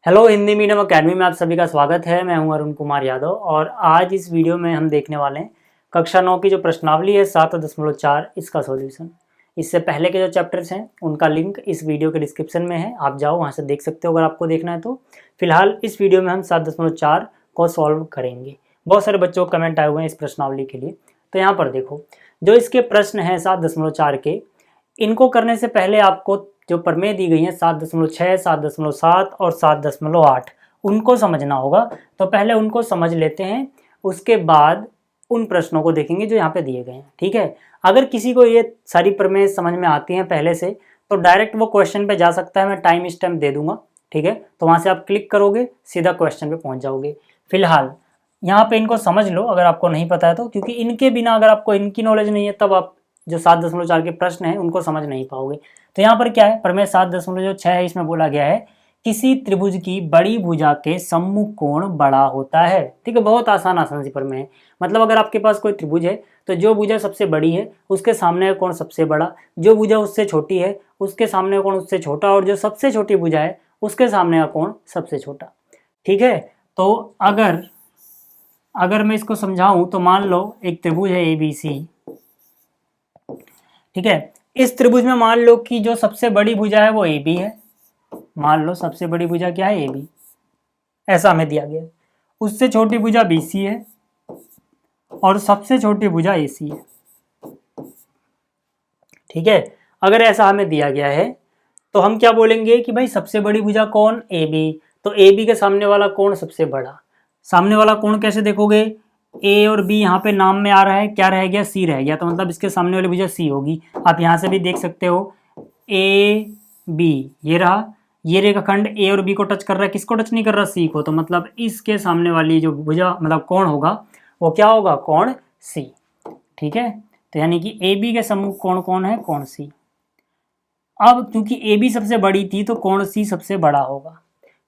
Hello Hindi medium academy में आप सभी का स्वागत है। मैं हूं अरुण कुमार यादव और आज इस वीडियो में हम देखने वाले हैं कक्षा 9 की जो प्रश्नावली है 7.4 इसका सॉल्यूशन। इससे पहले के जो चैप्टर्स हैं उनका लिंक इस वीडियो के डिस्क्रिप्शन में है, आप जाओ वहां से देख सकते हो अगर आपको देखना है तो। फिलहाल इस वीडियो में हम 7.4 को सॉल्व करेंगे। बहुत सारे बच्चों को कमेंट आए हुए हैं इस प्रश्नावली के लिए, तो यहाँ पर देखो जो इसके प्रश्न हैं 7.4 के, इनको करने से पहले आपको जो प्रमेय दी गई हैं 7.6, 7.7 और 7.8 उनको समझना होगा। तो पहले उनको समझ लेते हैं, उसके बाद उन प्रश्नों को देखेंगे जो यहाँ पे दिए गए हैं। ठीक है, अगर किसी को ये सारी प्रमेय समझ में आती हैं पहले से तो डायरेक्ट वो क्वेश्चन पे जा सकता है, मैं टाइम स्टैम्प दे दूंगा। ठीक है, तो वहाँ से आप क्लिक करोगे सीधा क्वेश्चन पे पहुँच जाओगे। फिलहाल यहाँ पे इनको समझ लो अगर आपको नहीं पता है तो, क्योंकि इनके बिना अगर आपको इनकी नॉलेज नहीं है तब आप जो 7.4 के प्रश्न हैं उनको समझ नहीं पाओगे। तो यहाँ पर क्या है, प्रमेय 7.6 है, इसमें बोला गया है किसी त्रिभुज की बड़ी भुजा के सम्मुख कोण बड़ा होता है। ठीक है, बहुत आसान आसान सी प्रमेय है। मतलब अगर आपके पास कोई त्रिभुज है तो जो भुजा सबसे बड़ी है उसके सामने का कोण सबसे बड़ा, जो भुजा उससे छोटी है उसके सामने का कोण उससे छोटा, और जो सबसे छोटी भुजा है उसके सामने का कोण सबसे छोटा। ठीक है, तो अगर मैं इसको समझाऊं तो मान लो एक त्रिभुज है ABC। ठीक है, इस त्रिभुज में मान लो कि जो सबसे बड़ी भुजा है वो AB है। मान लो सबसे बड़ी भुजा क्या है, AB, ऐसा हमें दिया गया। उससे छोटी भुजा BC है और सबसे छोटी भुजा AC है। ठीक है, अगर ऐसा हमें दिया गया है तो हम क्या बोलेंगे कि भाई सबसे बड़ी भुजा कौन, AB, तो AB के सामने वाला कोण सबसे बड़ा। सामने वाला कोण कैसे देखोगे, A और B यहाँ पे नाम में आ रहा है, क्या रह गया, C रह गया, तो मतलब इसके सामने वाली भुजा C होगी। आप यहाँ से भी देख सकते हो AB, ये रहा, ये रेखाखंड A और B को टच कर रहा है, किसको टच नहीं कर रहा, C को, तो मतलब इसके सामने वाली जो भुजा मतलब कोण होगा वो क्या होगा, कोण C। ठीक है, तो यानी कि AB के सम्मुख कोण कौन है, कोण C। अब क्योंकि AB सबसे बड़ी थी तो कोण C सबसे बड़ा होगा।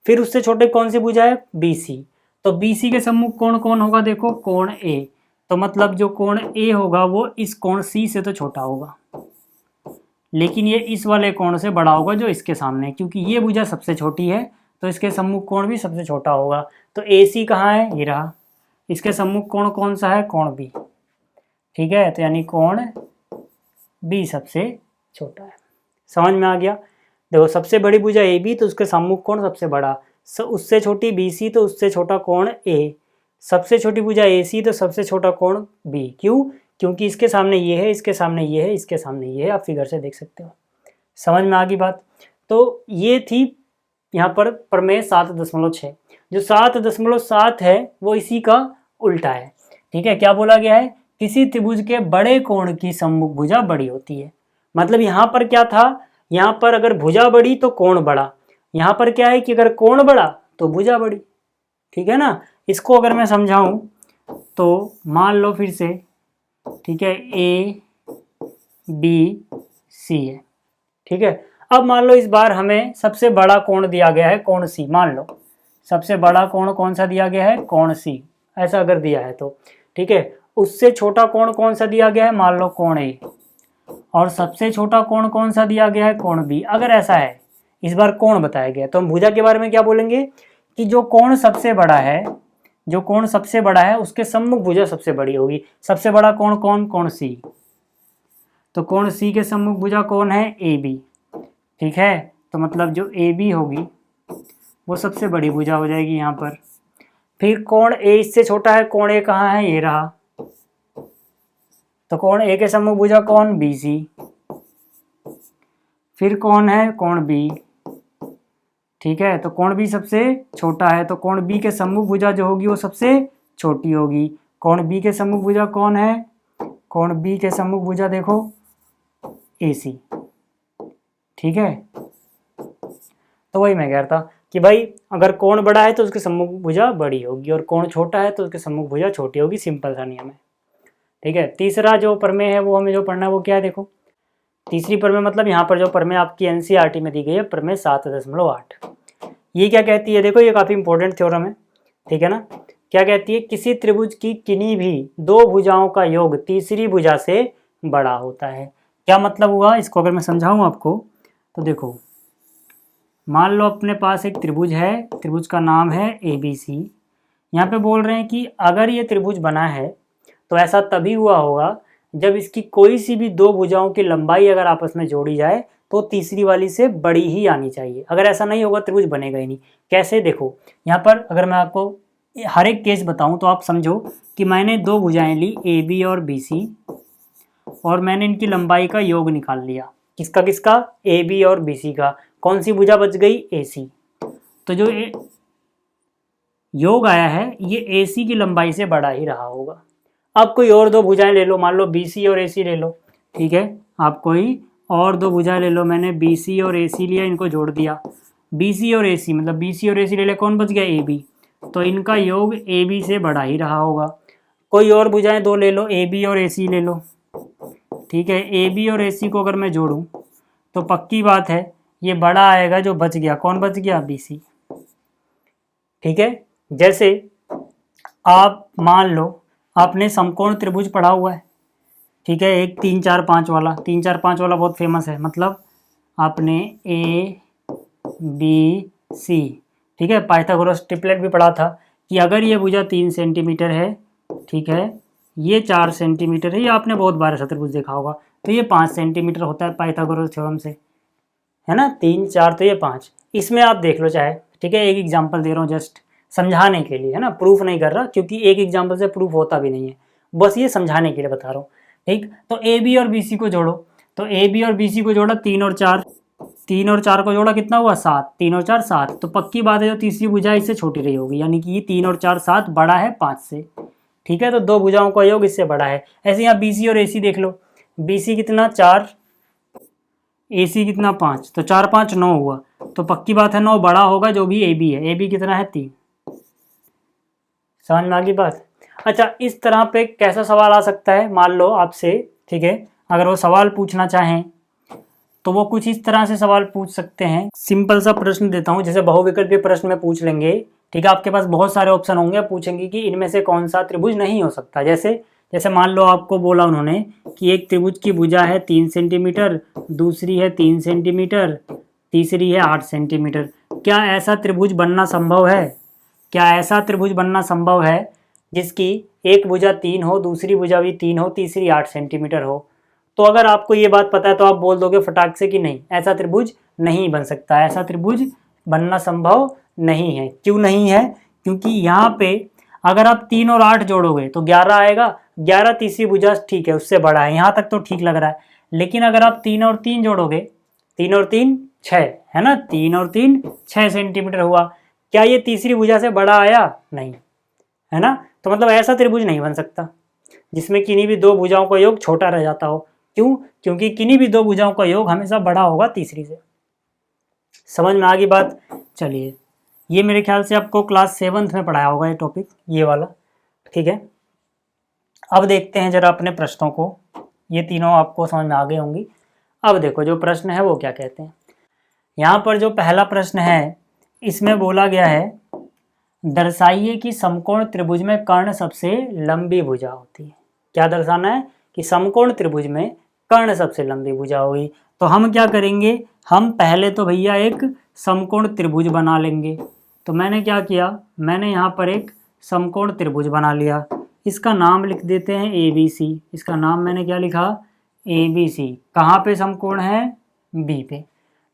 फिर उससे छोटे कौन सी भुजा है, BC, तो BC के सम्मुख कोण कौन होगा, देखो कोण A, तो मतलब जो कोण A होगा वो इस कोण C से तो छोटा होगा, लेकिन ये इस वाले कोण से बड़ा होगा जो इसके सामने है, क्योंकि ये भुजा सबसे छोटी है तो इसके सम्मुख कोण भी सबसे छोटा होगा। तो AC कहाँ है, ये रहा, इसके सम्मुख कोण कौन सा है, कोण B। ठीक है, तो यानी कोण B सबसे छोटा है। समझ में आ गया। देखो सबसे बड़ी भुजा AB तो उसके सम्मुख कोण सबसे बड़ा, उससे छोटी BC तो उससे छोटा कोण A, सबसे छोटी भुजा AC तो सबसे छोटा कोण B। क्यों, क्योंकि इसके सामने ये है, इसके सामने ये है, इसके सामने ये है, आप फिगर से देख सकते हो। समझ में आ गई बात। तो ये थी यहाँ पर प्रमेय 7.6। जो 7.7 है वो इसी का उल्टा है। ठीक है, क्या बोला गया है, किसी त्रिभुज के बड़े कोण की सम्मुख भुजा बड़ी होती है। मतलब यहाँ पर क्या था, यहाँ पर अगर भुजा बड़ी तो कोण बड़ा, यहाँ पर क्या है कि अगर कोण बड़ा तो भुजा बड़ी। ठीक है ना, इसको अगर मैं समझाऊं तो मान लो फिर से, ठीक है, ABC है। ठीक है, अब मान लो इस बार हमें सबसे बड़ा कोण दिया गया है कोण C। मान लो सबसे बड़ा कोण कौन सा दिया गया है, कोण C, ऐसा अगर दिया है तो। ठीक है, उससे छोटा कोण कौन सा दिया गया है, मान लो कोण A, और सबसे छोटा कोण कौन सा दिया गया है, कोण B। अगर ऐसा है, इस बार कोण बताया गया, तो हम भुजा के बारे में क्या बोलेंगे कि जो कोण सबसे बड़ा है, जो कोण सबसे बड़ा है उसके सम्मुख भुजा सबसे बड़ी होगी। सबसे बड़ा कोण कौन, कोण C, तो कोण C के सम्मुख भुजा कौन है, AB। ठीक है, तो मतलब जो AB होगी वो सबसे बड़ी भुजा हो जाएगी यहाँ पर। फिर कोण A इससे छोटा है, कोण A कहाँ है, ये रहा, तो कोण A के सम्मुख भुजा कौन, BC। फिर कौन है, कोण B। ठीक है, तो कोण B सबसे छोटा है, तो कोण B के सम्मुख भुजा जो होगी वो सबसे छोटी होगी। कोण B के सम्मुख भुजा कौन है, कोण B के सम्मुख भुजा देखो AC। ठीक है, तो वही मैं कह रहा था कि भाई अगर कोण बड़ा है तो उसके सम्मुख भुजा बड़ी होगी और कोण छोटा है तो उसके सम्मुख भुजा छोटी होगी। सिंपल सा नियम है। ठीक है, तीसरा जो प्रमेय है वो हमें जो पढ़ना है वो क्या है, देखो तीसरी प्रमेय मतलब यहाँ पर जो प्रमेय आपकी NCERT में दी गई है प्रमेय 7.8, ये क्या कहती है, देखो ये काफ़ी इंपॉर्टेंट थ्योरम है। ठीक है ना, क्या कहती है, किसी त्रिभुज की किन्हीं भी दो भुजाओं का योग तीसरी भुजा से बड़ा होता है। क्या मतलब हुआ, इसको अगर मैं समझाऊं आपको तो देखो मान लो अपने पास एक त्रिभुज है, त्रिभुज का नाम है ABC। यहाँ पे बोल रहे हैं कि अगर ये त्रिभुज बना है तो ऐसा तभी हुआ होगा जब इसकी कोई सी भी दो भुजाओं की लंबाई अगर आपस में जोड़ी जाए तो तीसरी वाली से बड़ी ही आनी चाहिए। अगर ऐसा नहीं होगा त्रिभुज बनेगा ही नहीं। कैसे, देखो यहाँ पर अगर मैं आपको हर एक केस बताऊं तो आप समझो कि मैंने दो भुजाएं ली AB और BC और मैंने इनकी लंबाई का योग निकाल लिया। किसका किसका? AB और BC का। कौन सी भुजा बच गई? AC। तो जो योग आया है ये AC की लंबाई से बड़ा ही रहा होगा। अब कोई और दो भुजाएं ले लो, मान लो BC और AC ले लो, ठीक है। आप कोई और दो भुजाएं ले लो, मैंने BC और AC लिया, इनको जोड़ दिया। BC और AC मतलब BC और AC ले लिया, कौन बच गया? AB। तो इनका योग AB से बड़ा ही रहा होगा। कोई और भुजाएं दो ले लो, AB और AC ले लो, ठीक है। AB और AC को अगर मैं जोड़ूं तो पक्की बात है ये बड़ा आएगा, जो बच गया कौन बच गया? BC, ठीक है। जैसे आप मान लो आपने समकोण त्रिभुज पढ़ा हुआ है, ठीक है, एक 3 4 5 वाला। 3 4 5 वाला बहुत फेमस है, मतलब आपने ABC, ठीक है, पाइथागोरस ट्रिपलेट भी पढ़ा था कि अगर ये भुजा 3 सेंटीमीटर है, ठीक है, ये 4 सेंटीमीटर है, ये आपने बहुत बार ऐसा त्रिभुज देखा होगा, तो ये 5 सेंटीमीटर होता है पाइथागोरस थ्योरम से, है ना। 3 4 तो ये 5। इसमें आप देख लो चाहे, ठीक है, एक एग्जाम्पल दे रहा हूँ जस्ट समझाने के लिए, है ना, प्रूफ नहीं कर रहा क्योंकि एक एग्जाम्पल से प्रूफ होता भी नहीं है, बस ये समझाने के लिए बता रहा हूँ, ठीक। तो AB और BC को जोड़ो, तो AB और BC को जोड़ा 3 और 4, 3 और 4 को जोड़ा कितना हुआ? 7। 3 और 4 7। तो पक्की बात है जो तीसरी भुजा इससे छोटी रही होगी, यानी कि 3 और 4 7 बड़ा है 5 से, ठीक है। तो दो भुजाओं का योग इससे बड़ा है। ऐसे यहाँ BC और AC देख लो, BC कितना? 4, AC कितना? 5। तो 4 5 9 हुआ, तो पक्की बात है 9 बड़ा होगा जो भी AB है। AB कितना है? 3। समझ में आ गई बात? अच्छा, इस तरह पे कैसा सवाल आ सकता है, मान लो आपसे, ठीक है, अगर वो सवाल पूछना चाहें तो वो कुछ इस तरह से सवाल पूछ सकते हैं। सिंपल सा प्रश्न देता हूँ, जैसे बहुविकल्पीय प्रश्न में पूछ लेंगे, ठीक है, आपके पास बहुत सारे ऑप्शन होंगे, पूछेंगे कि इनमें से कौन सा त्रिभुज नहीं हो सकता। जैसे मान लो आपको बोला उन्होंने कि एक त्रिभुज की भुजा है 3 सेंटीमीटर, दूसरी है 3 सेंटीमीटर, तीसरी है 8 सेंटीमीटर। क्या ऐसा त्रिभुज बनना संभव है? क्या ऐसा त्रिभुज बनना संभव है जिसकी एक भुजा 3 हो, दूसरी भुजा भी 3 हो, तीसरी 8 सेंटीमीटर हो? तो अगर आपको ये बात पता है तो आप बोल दोगे फटाक से कि नहीं, ऐसा त्रिभुज नहीं बन सकता, ऐसा त्रिभुज बनना संभव नहीं है। क्यों नहीं है? क्योंकि यहाँ पे अगर आप 3 और 8 जोड़ोगे तो 11 आएगा। 11 तीसरी भुजा ठीक है उससे बड़ा है, यहाँ तक तो ठीक लग रहा है। लेकिन अगर आप 3 और 3 जोड़ोगे, 3 और 3 6, है ना, 3 और 3 6 सेंटीमीटर हुआ। क्या ये तीसरी भुजा से बड़ा आया? नहीं, है ना। तो मतलब ऐसा त्रिभुज नहीं बन सकता जिसमें किन्हीं भी दो भुजाओं का योग छोटा रह जाता हो। क्यों? क्योंकि किन्हीं भी दो भुजाओं का योग हमेशा बड़ा होगा तीसरी से। समझ में आ गई बात? चलिए, ये मेरे ख्याल से आपको क्लास 7th में पढ़ाया होगा ये टॉपिक, ये वाला, ठीक है। अब देखते हैं जरा अपने प्रश्नों को, ये तीनों आपको समझ में आ गई होंगी। अब देखो जो प्रश्न है वो क्या कहते हैं। यहाँ पर जो पहला प्रश्न है इसमें बोला गया है, दर्शाइए कि समकोण त्रिभुज में कर्ण सबसे लंबी भुजा होती है। क्या दर्शाना है? कि समकोण त्रिभुज में कर्ण सबसे लंबी भुजा होगी। तो हम क्या करेंगे, हम पहले तो भैया एक समकोण त्रिभुज बना लेंगे। तो मैंने क्या किया, मैंने यहाँ पर एक समकोण त्रिभुज बना लिया, इसका नाम लिख देते हैं ABC। इसका नाम मैंने क्या लिखा? ABC। कहाँ पे समकोण है? B पे।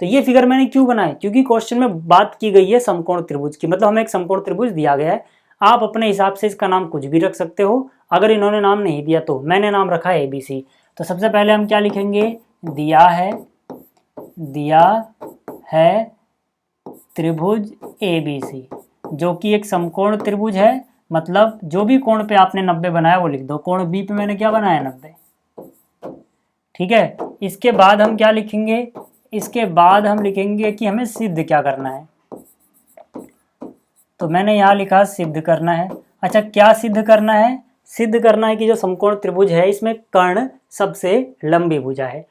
तो ये फिगर मैंने क्यों बनाई? क्योंकि क्वेश्चन में बात की गई है समकोण त्रिभुज की, मतलब हमें एक समकोण त्रिभुज दिया गया है। आप अपने हिसाब से इसका नाम कुछ भी रख सकते हो, अगर इन्होंने नाम नहीं दिया तो। मैंने नाम रखा है ABC। तो सबसे पहले हम क्या लिखेंगे? दिया है त्रिभुज ABC, जो कि एक समकोण त्रिभुज है। मतलब जो भी कोण पे आपने 90 बनाया वो लिख दो। कोण B पे मैंने क्या बनाया? 90, ठीक है। इसके बाद हम क्या लिखेंगे? इसके बाद हम लिखेंगे कि हमें सिद्ध क्या करना है। तो मैंने यहाँ लिखा सिद्ध करना है। अच्छा, क्या सिद्ध करना है? सिद्ध करना है कि जो समकोण त्रिभुज है इसमें कर्ण सबसे लंबी भुजा है।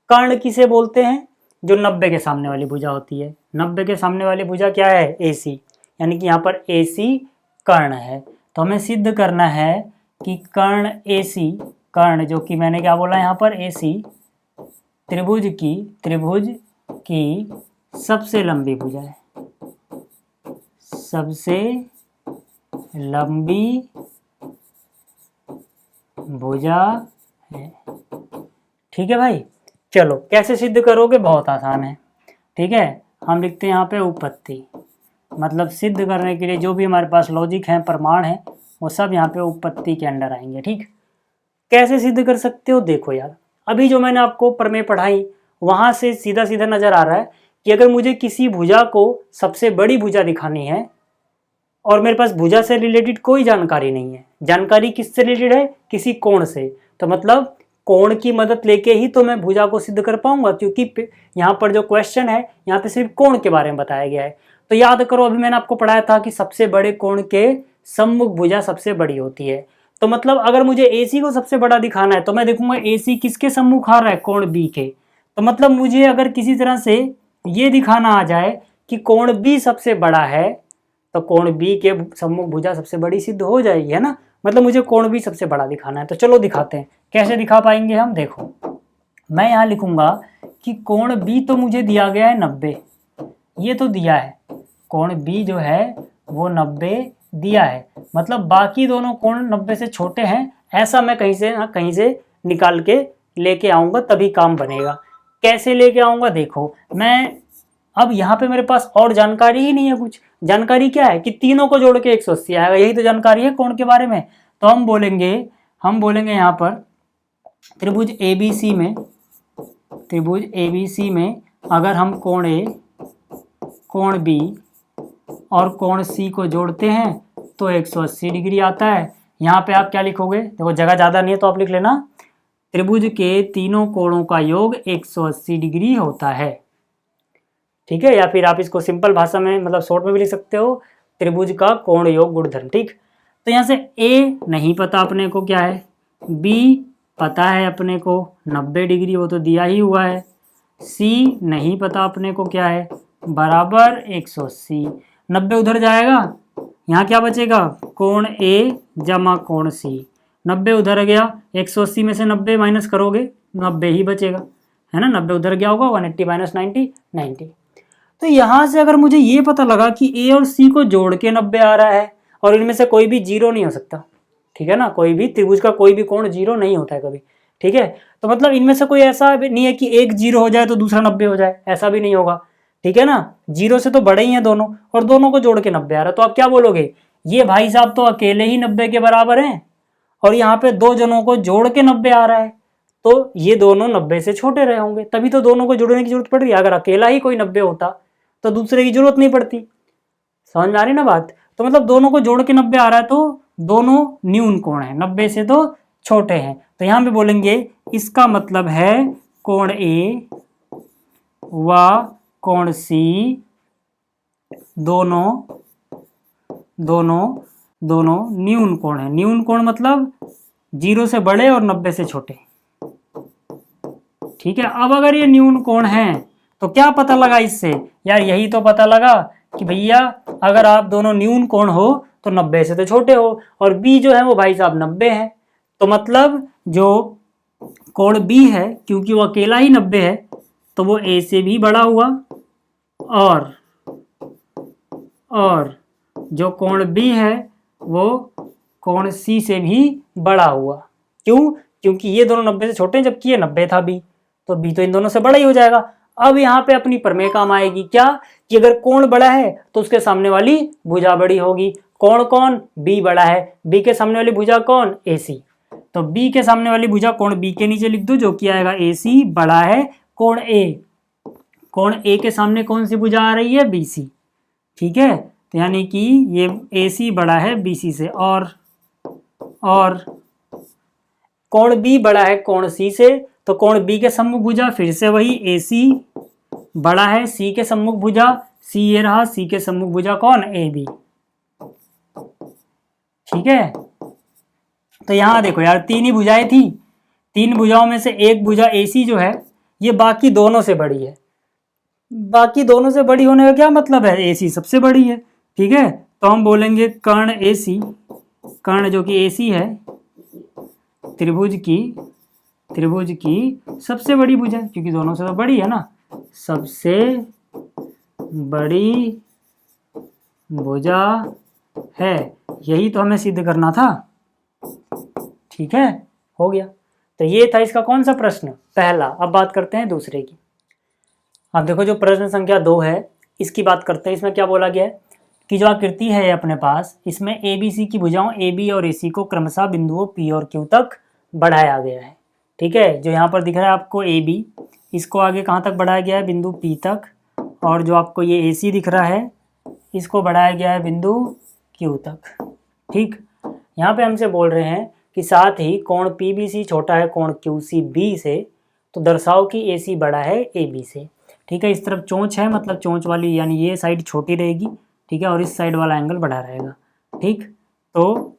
कर्ण किसे बोलते हैं? जो 90 के सामने वाली भुजा होती है। 90 के सामने वाली भुजा क्या है? AC, यानी कि यहाँ पर AC कर्ण है। तो हमें सिद्ध करना है कि कर्ण AC, कर्ण जो कि मैंने क्या बोला यहाँ पर AC, त्रिभुज की सबसे लंबी भुजा है, सबसे लंबी भुजा है। ठीक है भाई, चलो कैसे सिद्ध करोगे, बहुत आसान है। ठीक है, हम लिखते हैं यहाँ पे उपपत्ति, मतलब सिद्ध करने के लिए जो भी हमारे पास लॉजिक है, प्रमाण है, वो सब यहाँ पे उपपत्ति के अंडर आएंगे। ठीक, कैसे सिद्ध कर सकते हो, देखो यार, अभी जो मैंने आपको प्रमेय पढ़ाई वहां से सीधा सीधा नजर आ रहा है कि अगर मुझे किसी भुजा को सबसे बड़ी भुजा दिखानी है और मेरे पास भुजा से रिलेटेड कोई जानकारी नहीं है, जानकारी किससे रिलेटेड है, किसी कोण से, तो मतलब कोण की मदद लेके ही तो मैं भुजा को सिद्ध कर पाऊंगा, क्योंकि यहाँ पर जो क्वेश्चन है यहाँ पे सिर्फ कोण के बारे में बताया गया है। तो याद करो, अभी मैंने आपको पढ़ाया था कि सबसे बड़े कोण के सम्मुख भुजा सबसे बड़ी होती है। तो मतलब अगर मुझे AC को सबसे बड़ा दिखाना है तो मैं देखूंगा AC किसके सम्मुख आ रहा है, कोण B के। तो मतलब मुझे अगर किसी तरह से ये दिखाना आ जाए कि कोण B सबसे बड़ा है तो कोण B के सम्मुख भुजा सबसे बड़ी सिद्ध हो जाएगी, है ना। मतलब मुझे कोण B सबसे बड़ा दिखाना है, तो चलो दिखाते हैं। कैसे दिखा पाएंगे हम, देखो मैं यहाँ लिखूंगा कि कोण B तो मुझे दिया गया है 90, ये तो दिया है, कोण B जो है वो 90 दिया है, मतलब बाकी दोनों कोण 90 से छोटे हैं, ऐसा मैं कहीं से ना कहीं से निकाल के लेके आऊंगा, तभी काम बनेगा। कैसे लेके आऊंगा, देखो मैं अब यहाँ पे मेरे पास और जानकारी ही नहीं है, कुछ जानकारी क्या है कि तीनों को जोड़ के 180 आएगा, यही तो जानकारी है कोण के बारे में। तो हम बोलेंगे यहाँ पर त्रिभुज ABC में अगर हम कोण A, कोण B और कोण C को जोड़ते हैं तो 180 डिग्री आता है। यहाँ पे आप क्या लिखोगे, देखो जगह ज़्यादा नहीं है तो आप लिख लेना, त्रिभुज के तीनों कोणों का योग 180 डिग्री होता है। ठीक है, या फिर आप इसको सिंपल भाषा में मतलब शॉर्ट में भी लिख सकते हो, त्रिभुज का कोण योग गुणधर्म। ठीक, तो यहाँ से A नहीं पता अपने को क्या है, B पता है अपने को 90 डिग्री, वो तो दिया ही हुआ है, C नहीं पता अपने को क्या है, बराबर 180। 90 उधर जाएगा, यहाँ क्या बचेगा, कोण A जमा कोण C, 90 उधर गया, 180 में से 90 माइनस करोगे 90 ही बचेगा, है ना, 90 उधर गया होगा, 180 माइनस 90। तो यहाँ से अगर मुझे ये पता लगा कि A और C को जोड़ के 90 आ रहा है और इनमें से कोई भी जीरो नहीं हो सकता, ठीक है ना, कोई भी त्रिभुज का कोई भी कोण जीरो नहीं होता है कभी। ठीक है, तो मतलब इनमें से कोई ऐसा नहीं है कि एक जीरो हो जाए तो दूसरा 90 हो जाए, ऐसा भी नहीं होगा। ठीक है ना, जीरो से तो बड़े ही हैं दोनों और दोनों को जोड़ के 90 आ रहा है, तो आप क्या बोलोगे, ये भाई साहब तो अकेले ही 90 के बराबर हैं और यहाँ पे दो जनों को जोड़ के 90 आ रहा है, तो ये दोनों 90 से छोटे रहे होंगे, तभी तो दोनों को जोड़ने की जरूरत पड़ रही है। अगर अकेला ही कोई 90 होता तो दूसरे की जरूरत नहीं पड़ती, समझ में आ रही ना बात। तो मतलब दोनों को जोड़ के 90 आ रहा है तो दोनों न्यून कोण है, 90 से तो छोटे हैं, तो यहां पे बोलेंगे इसका मतलब है कोण A व कोण C दोनों न्यून कोण है। न्यून कोण मतलब 0 से बड़े और 90 से छोटे। ठीक है, अब अगर ये न्यून कोण है तो क्या पता लगा इससे, यार यही तो पता लगा कि भैया अगर आप दोनों न्यून कोण हो तो 90 से तो छोटे हो, और B जो है वो भाई साहब 90 है, तो मतलब जो कोण B है क्योंकि वो अकेला ही 90 है तो वो A से भी बड़ा हुआ, और जो कोण B है वो कोण C से भी बड़ा हुआ। क्यों, क्योंकि ये दोनों 90 से छोटे हैं जबकि ये 90 था B, तो B तो इन दोनों से बड़ा ही हो जाएगा। अब यहाँ पे अपनी प्रमेय काम आएगी, क्या कि अगर कोण बड़ा है तो उसके सामने वाली भुजा बड़ी होगी। कोण कौन, B बड़ा है, B के सामने वाली भुजा कौन, AC, तो B के सामने वाली भुजा कोण B के नीचे लिख दो जो कि आएगा AC बड़ा है कोण A। कोण A के सामने कौन सी भुजा आ रही है, BC। ठीक है, तो यानी कि ये AC बड़ा है BC से, और कोण B बड़ा है कोण C से, तो कोण B के सम्मुख भुजा फिर से वही AC बड़ा है C के सम्मुख भुजा, C ये रहा, C के सम्मुख भुजा कौन, AB। ठीक है, तो यहां देखो यार तीन ही भुजाएं थी, तीन भुजाओं में से एक भुजा AC जो है ये बाकी दोनों से बड़ी है। बाकी दोनों से बड़ी होने का क्या मतलब है, AC सबसे बड़ी है। ठीक है, तो हम बोलेंगे कर्ण AC, कर्ण जो कि AC है त्रिभुज की सबसे बड़ी भुजा, क्योंकि दोनों से तो बड़ी है ना, सबसे बड़ी भुजा है, यही तो हमें सिद्ध करना था। ठीक है, हो गया। तो ये था इसका कौन सा प्रश्न, पहला। अब बात करते हैं दूसरे की। अब देखो जो प्रश्न संख्या 2 है इसकी बात करते हैं। इसमें क्या बोला गया है कि जो आकृति है अपने पास, इसमें ए बी सी की भुजाओं ए बी और ए सी को क्रमशः बिंदुओं पी और क्यू तक बढ़ाया गया है। ठीक है, जो यहाँ पर दिख रहा है आपको ए बी, इसको आगे कहाँ तक बढ़ाया गया है, बिंदु पी तक। और जो आपको ये ए सी दिख रहा है इसको बढ़ाया गया है बिंदु क्यू तक। ठीक, यहाँ पे हमसे बोल रहे हैं कि साथ ही कोण पी बी सी छोटा है कोण क्यू सी बी से, तो दर्शाओ कि ए सी बड़ा है ए बी से। ठीक है, इस तरफ चोंच है, मतलब चोंच वाली यानी ये साइड छोटी रहेगी। ठीक है, और इस साइड वाला एंगल बड़ा रहेगा। ठीक, तो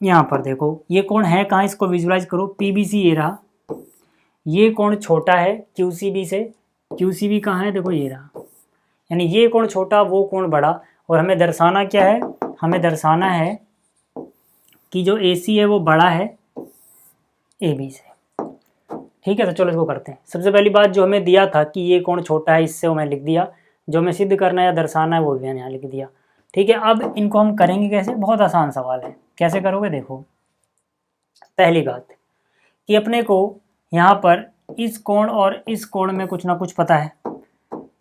यहाँ पर देखो ये कोण है कहाँ, इसको विजुलाइज करो। पी बी सी ये रहा, ये कोण छोटा है क्यू सी बी से। क्यू सी बी कहाँ है, देखो ये रहा, यानी ये कोण छोटा वो कोण बड़ा। और हमें दर्शाना क्या है, हमें दर्शाना है कि जो ए सी है वो बड़ा है ए बी से। ठीक है, तो चलो इसको करते हैं। सबसे पहली बात जो हमें दिया था कि ये कोण छोटा है, इससे वो मैं लिख दिया। जो हमें सिद्ध करना है या दर्शाना है वो भी मैंने यहाँ लिख दिया। ठीक है, अब इनको हम करेंगे कैसे, बहुत आसान सवाल है। कैसे करोगे, देखो पहली बात कि अपने को यहाँ पर इस कोण और इस कोण में कुछ ना कुछ पता है।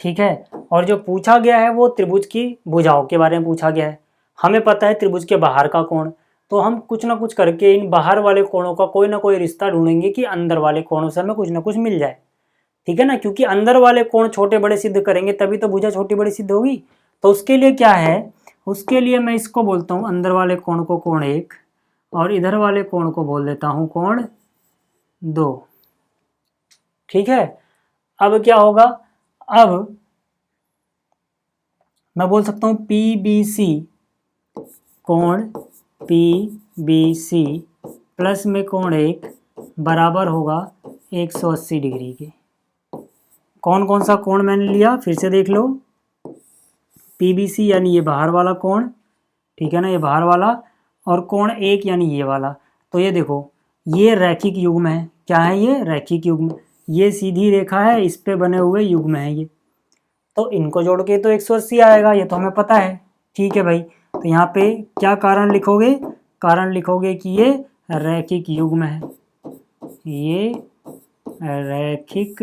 ठीक है, और जो पूछा गया है वो त्रिभुज की भुजाओं के बारे में पूछा गया है। हमें पता है त्रिभुज के बाहर का कोण, तो हम कुछ ना कुछ करके इन बाहर वाले कोणों का कोई ना कोई रिश्ता ढूंढेंगे कि अंदर वाले कोणों से हमें कुछ ना कुछ मिल जाए। ठीक है ना, क्योंकि अंदर वाले कोण छोटे बड़े सिद्ध करेंगे तभी तो भुजा छोटी बड़ी सिद्ध होगी। तो उसके लिए क्या है, उसके लिए मैं इसको बोलता हूँ अंदर वाले कोण को कोण 1 और इधर वाले कोण को बोल देता हूँ कोण 2। ठीक है, अब क्या होगा, अब मैं बोल सकता हूँ पी बी सी, कोण पी बी सी प्लस में कोण 1 बराबर होगा 180 डिग्री के। कौन कौन सा कोण मैंने लिया, फिर से देख लो। पी बी सी यानी ये बाहर वाला कोण, ठीक है ना, ये बाहर वाला, और कोण 1 यानी ये वाला। तो ये देखो ये रैखिक युग्म है। क्या है ये, रैखिक युग्म। ये सीधी रेखा है, इस पे बने हुए युग्म है ये। तो इनको जोड़ के तो 180 आएगा, ये तो हमें पता है। ठीक है भाई, तो यहाँ पे क्या कारण लिखोगे, कारण लिखोगे कि ये रैखिक युग्म है, ये रैखिक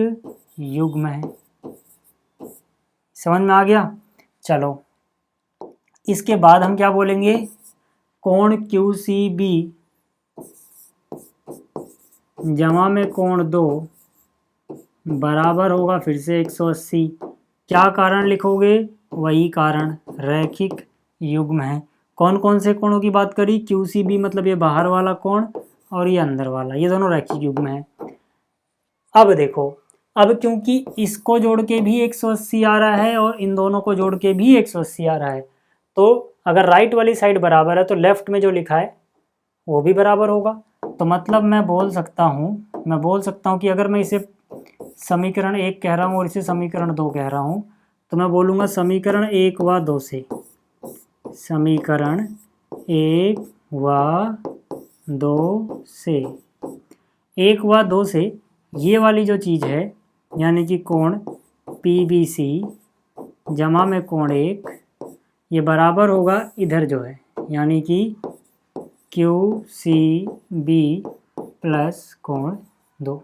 युग्म है। समझ में आ गया। चलो इसके बाद हम क्या बोलेंगे, कोण क्यू सी बी जमा में कोण 2 बराबर होगा फिर से 180। क्या कारण लिखोगे, वही कारण, रैखिक युग्म है। कौन कौन से कोणों की बात करी, क्यू सी बी मतलब ये बाहर वाला कोण और ये अंदर वाला, ये दोनों रैखिक युग्म है। अब देखो, अब क्योंकि इसको जोड़ के भी 180 आ रहा है और इन दोनों को जोड़ के भी 180 आ रहा है, तो अगर राइट वाली साइड बराबर है तो लेफ्ट में जो लिखा है वो भी बराबर होगा। तो मतलब मैं बोल सकता हूँ कि अगर मैं इसे समीकरण 1 कह रहा हूँ और इसे समीकरण 2 कह रहा हूँ, तो मैं बोलूँगा समीकरण 1 व 2 से, समीकरण 1 व 2 से, 1 व 2 से ये वाली जो चीज़ है यानी कि कोण पी बी सी जमा में कोण 1, ये बराबर होगा इधर जो है यानी कि क्यू सी बी प्लस कोण 2।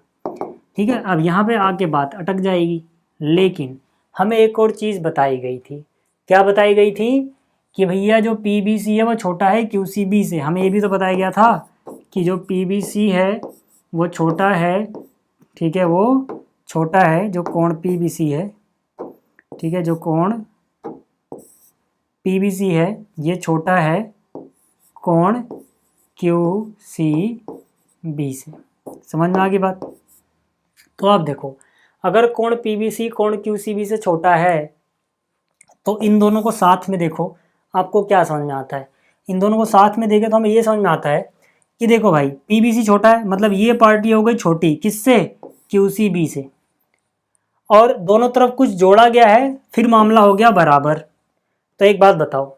ठीक है, अब यहाँ पे आके बात अटक जाएगी, लेकिन हमें एक और चीज़ बताई गई थी। क्या बताई गई थी कि भैया जो पी बी सी है वो छोटा है क्यू सी बी से। हमें ये भी तो बताया गया था कि जो पी बी सी है वो छोटा है, ठीक है, वो छोटा है जो कोण पी बी सी है। ठीक है, जो कोण पी बी सी है ये छोटा है कोण क्यू सी बी से। समझ में आ गई बात। तो आप देखो, अगर कोण पी बी सी कोण क्यू सी बी से छोटा है तो इन दोनों को साथ में देखो, आपको क्या समझ में आता है। इन दोनों को साथ में देखें तो हमें ये समझ में आता है कि देखो भाई पी बी सी छोटा है, मतलब ये पार्टी हो गई छोटी, किससे, क्यू सी बी से, और दोनों तरफ कुछ जोड़ा गया है, फिर मामला हो गया बराबर। तो एक बात बताओ,